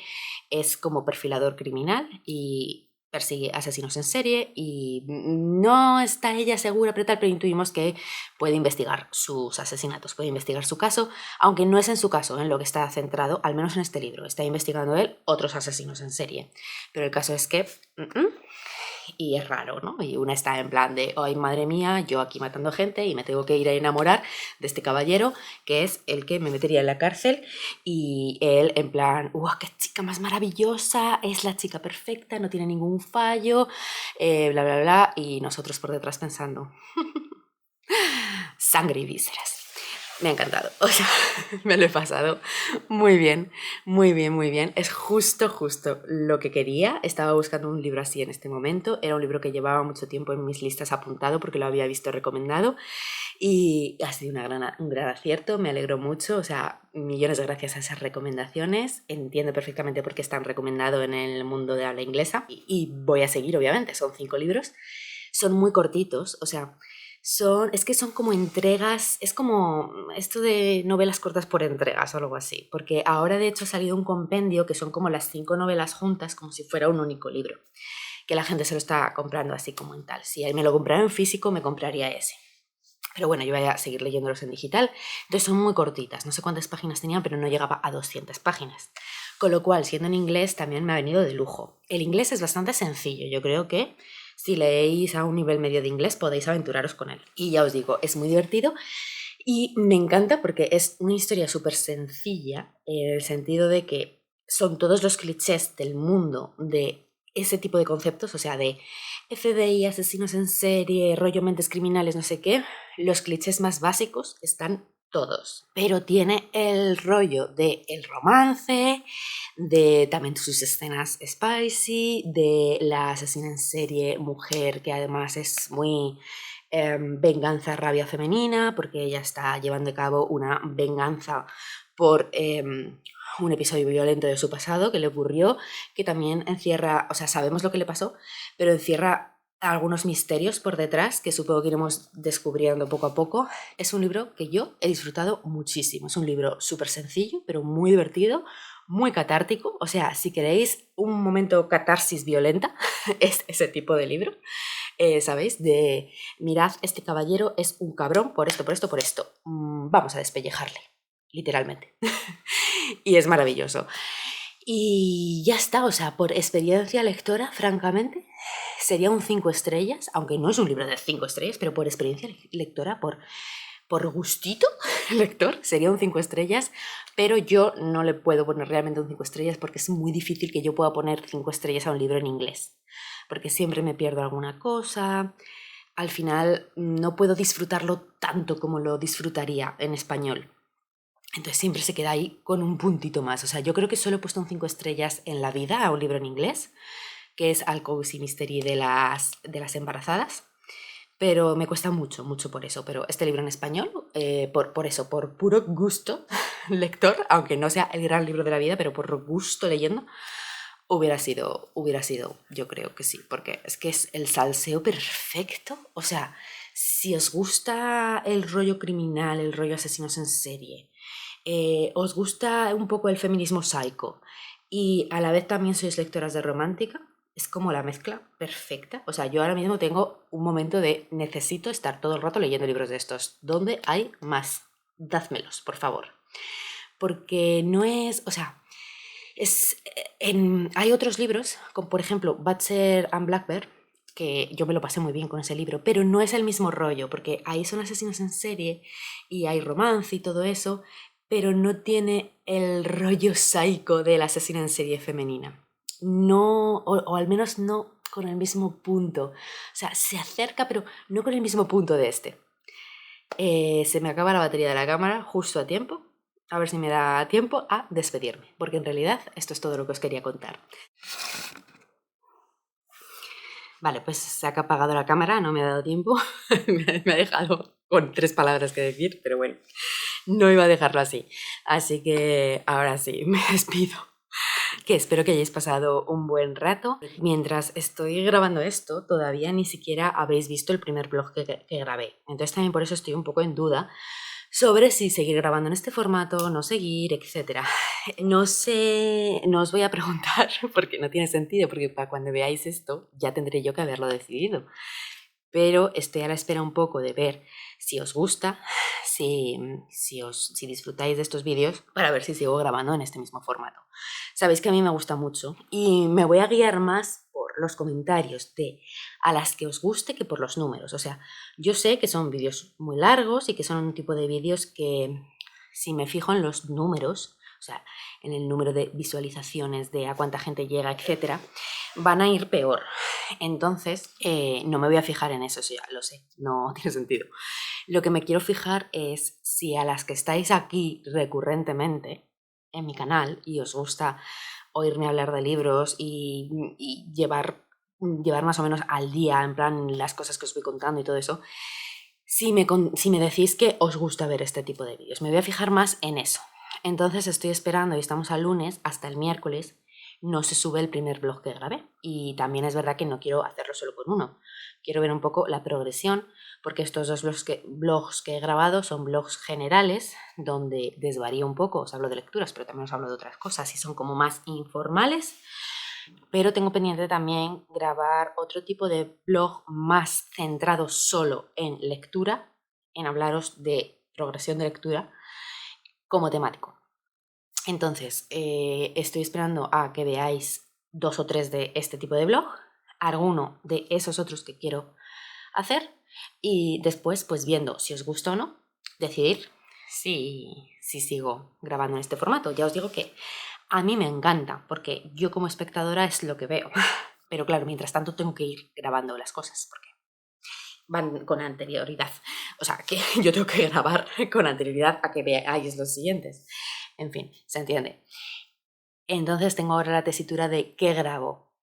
es como perfilador criminal y persigue asesinos en serie y no está ella segura, pero intuimos que puede investigar sus asesinatos, puede investigar su caso, aunque no es en su caso en lo que está centrado, al menos en este libro. Está investigando él otros asesinos en serie. Pero el caso es que... y es raro, ¿no? Y una está en plan de, ay, madre mía, yo aquí matando gente y me tengo que ir a enamorar de este caballero que es el que me metería en la cárcel, y él en plan, qué chica más maravillosa, es la chica perfecta, no tiene ningún fallo, bla, bla, bla, y nosotros por detrás pensando, sangre y vísceras. Me ha encantado, o sea, me lo he pasado muy bien, muy bien, muy bien. Es justo lo que quería. Estaba buscando un libro así en este momento. Era un libro que llevaba mucho tiempo en mis listas apuntado porque lo había visto recomendado y ha sido un gran acierto. Me alegro mucho, o sea, millones de gracias a esas recomendaciones. Entiendo perfectamente por qué están recomendados en el mundo de habla inglesa y voy a seguir, obviamente. Son 5 libros, son muy cortitos, o sea... Es que son como entregas, es como esto de novelas cortas por entregas o algo así, porque ahora de hecho ha salido un compendio que son como las 5 novelas juntas, como si fuera un único libro, que la gente se lo está comprando así como en tal. Si me lo comprara en físico me compraría ese. Pero bueno, yo voy a seguir leyéndolos en digital. Entonces son muy cortitas, no sé cuántas páginas tenían, pero no llegaba a 200 páginas. Con lo cual, siendo en inglés, también me ha venido de lujo. El inglés es bastante sencillo, yo creo que si leéis a un nivel medio de inglés podéis aventuraros con él. Y ya os digo, es muy divertido y me encanta porque es una historia súper sencilla en el sentido de que son todos los clichés del mundo de ese tipo de conceptos, o sea, de FBI, asesinos en serie, rollo mentes criminales, no sé qué. Los clichés más básicos están todos, pero tiene el rollo de el romance, de también sus escenas spicy, de la asesina en serie mujer que además es muy venganza, rabia femenina, porque ella está llevando a cabo una venganza por un episodio violento de su pasado que le ocurrió, que también encierra, o sea, sabemos lo que le pasó, pero encierra algunos misterios por detrás que supongo que iremos descubriendo poco a poco. Es un libro que yo he disfrutado muchísimo. Es un libro súper sencillo, pero muy divertido, muy catártico. O sea, si queréis un momento catarsis violenta, es ese tipo de libro. ¿Sabéis? De, mirad, este caballero es un cabrón por esto, por esto, por esto. Vamos a despellejarle, literalmente. Y es maravilloso. Y ya está, o sea, por experiencia lectora, francamente, sería un 5 estrellas, aunque no es un libro de 5 estrellas, pero por experiencia lectora, por gustito lector, sería un 5 estrellas, pero yo no le puedo poner realmente un 5 estrellas porque es muy difícil que yo pueda poner 5 estrellas a un libro en inglés, porque siempre me pierdo alguna cosa, al final no puedo disfrutarlo tanto como lo disfrutaría en español. Entonces siempre se queda ahí con un puntito más. O sea, yo creo que solo he puesto un 5 estrellas en la vida a un libro en inglés, que es Al Cozy Mystery de las embarazadas, pero me cuesta mucho, mucho por eso. Pero este libro en español, por eso, por puro gusto lector, aunque no sea el gran libro de la vida, pero por gusto leyendo, hubiera sido, yo creo que sí, porque es que es el salseo perfecto. O sea, si os gusta el rollo criminal, el rollo asesinos en serie, os gusta un poco el feminismo psycho y a la vez también sois lectoras de romántica, es como la mezcla perfecta. O sea, yo ahora mismo tengo un momento de necesito estar todo el rato leyendo libros de estos. ¿Dónde hay más? Dádmelos, por favor. Porque no es, o sea, hay otros libros, como por ejemplo Butcher and Blackbird, que yo me lo pasé muy bien con ese libro, pero no es el mismo rollo, porque ahí son asesinos en serie y hay romance y todo eso, pero no tiene el rollo psycho de la asesina en serie femenina. No, o al menos no con el mismo punto. O sea, se acerca, pero no con el mismo punto de este. Se me acaba la batería de la cámara justo a tiempo. A ver si me da tiempo a despedirme, porque en realidad esto es todo lo que os quería contar. Vale, pues se ha apagado la cámara, no me ha dado tiempo. Me ha dejado con 3 palabras que decir, pero bueno, no iba a dejarlo así. Así que ahora sí, me despido. Que espero que hayáis pasado un buen rato. Mientras estoy grabando esto, todavía ni siquiera habéis visto el primer vlog que grabé. Entonces también por eso estoy un poco en duda sobre si seguir grabando en este formato, no seguir, etc. No sé, no os voy a preguntar porque no tiene sentido, porque para cuando veáis esto ya tendré yo que haberlo decidido. Pero estoy a la espera un poco de ver si os gusta, si disfrutáis de estos vídeos, para ver si sigo grabando en este mismo formato. Sabéis que a mí me gusta mucho y me voy a guiar más por los comentarios a las que os guste que por los números. O sea, yo sé que son vídeos muy largos y que son un tipo de vídeos que, si me fijo en los números, o sea, en el número de visualizaciones, de a cuánta gente llega, etcétera, van a ir peor. Entonces, no me voy a fijar en eso ya lo sé, no tiene sentido. Lo que me quiero fijar es si a las que estáis aquí recurrentemente en mi canal y os gusta oírme hablar de libros y llevar más o menos al día, en plan, las cosas que os voy contando y todo eso, si me decís que os gusta ver este tipo de vídeos. Me voy a fijar más en eso. Entonces estoy esperando, y estamos al lunes, hasta el miércoles no se sube el primer vlog que grabé. Y también es verdad que no quiero hacerlo solo con uno. Quiero ver un poco la progresión, porque estos dos vlogs que he grabado son vlogs generales, donde desvarío un poco, os hablo de lecturas, pero también os hablo de otras cosas y son como más informales. Pero tengo pendiente también grabar otro tipo de vlog más centrado solo en lectura, en hablaros de progresión de lectura como temático. Entonces, estoy esperando a que veáis 2 o 3 de este tipo de vlog, alguno de esos otros que quiero hacer y después, pues viendo si os gusta o no, decidir si sigo grabando en este formato. Ya os digo que a mí me encanta porque yo como espectadora es lo que veo, pero claro, mientras tanto tengo que ir grabando las cosas porque van con anterioridad. O sea, que yo tengo que grabar con anterioridad a que veáis los siguientes. En fin, se entiende. Entonces tengo ahora la tesitura de qué grabo.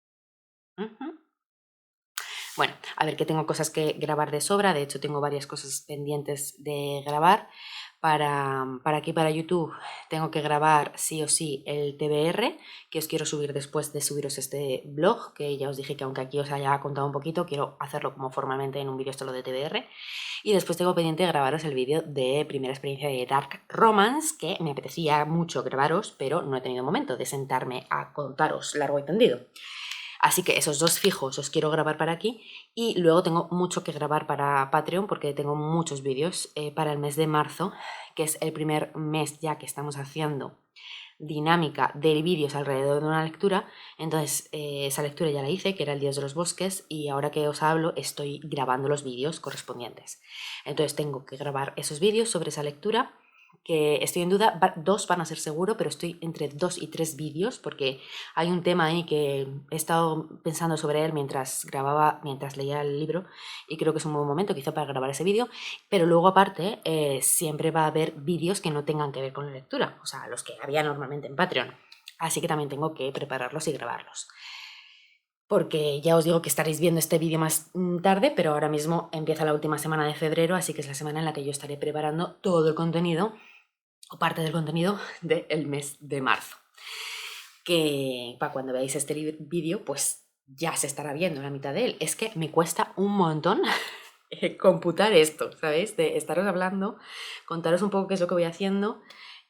Bueno, a ver, que tengo cosas que grabar de sobra. De hecho, tengo varias cosas pendientes de grabar. Para aquí, para YouTube, tengo que grabar sí o sí el TBR, que os quiero subir después de subiros este blog, que ya os dije que aunque aquí os haya contado un poquito, quiero hacerlo como formalmente en un vídeo solo de TBR. Y después tengo pendiente grabaros el vídeo de primera experiencia de Dark Romance, que me apetecía mucho grabaros, pero no he tenido momento de sentarme a contaros largo y tendido. Así que esos dos fijos os quiero grabar para aquí y luego tengo mucho que grabar para Patreon porque tengo muchos vídeos para el mes de marzo, que es el primer mes ya que estamos haciendo dinámica de vídeos alrededor de una lectura. Entonces esa lectura ya la hice, que era el Dios de los Bosques, y ahora que os hablo estoy grabando los vídeos correspondientes. Entonces tengo que grabar esos vídeos sobre esa lectura, que estoy en duda, 2 van a ser seguro, pero estoy entre 2 y 3 vídeos porque hay un tema ahí que he estado pensando sobre él mientras leía el libro y creo que es un buen momento quizá para grabar ese vídeo, pero luego aparte siempre va a haber vídeos que no tengan que ver con la lectura, o sea, los que había normalmente en Patreon, así que también tengo que prepararlos y grabarlos. Porque ya os digo que estaréis viendo este vídeo más tarde, pero ahora mismo empieza la última semana de febrero, así que es la semana en la que yo estaré preparando todo el contenido, o parte del contenido, del mes de marzo. Que para cuando veáis este vídeo, pues ya se estará viendo la mitad de él. Es que me cuesta un montón computar esto, ¿sabéis? De estaros hablando, contaros un poco qué es lo que voy haciendo,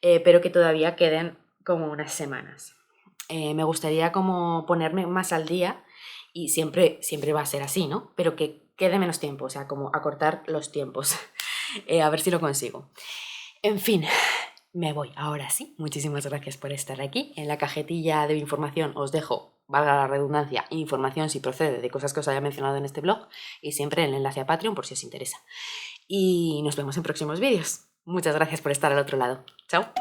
pero que todavía queden como unas semanas. Me gustaría como ponerme más al día y siempre va a ser así, ¿no? Pero que quede menos tiempo, o sea, como acortar los tiempos. A ver si lo consigo. En fin, me voy ahora sí. Muchísimas gracias por estar aquí. En la cajetilla de información os dejo, valga la redundancia, información si procede de cosas que os haya mencionado en este blog y siempre el enlace a Patreon por si os interesa. Y nos vemos en próximos vídeos. Muchas gracias por estar al otro lado. Chao.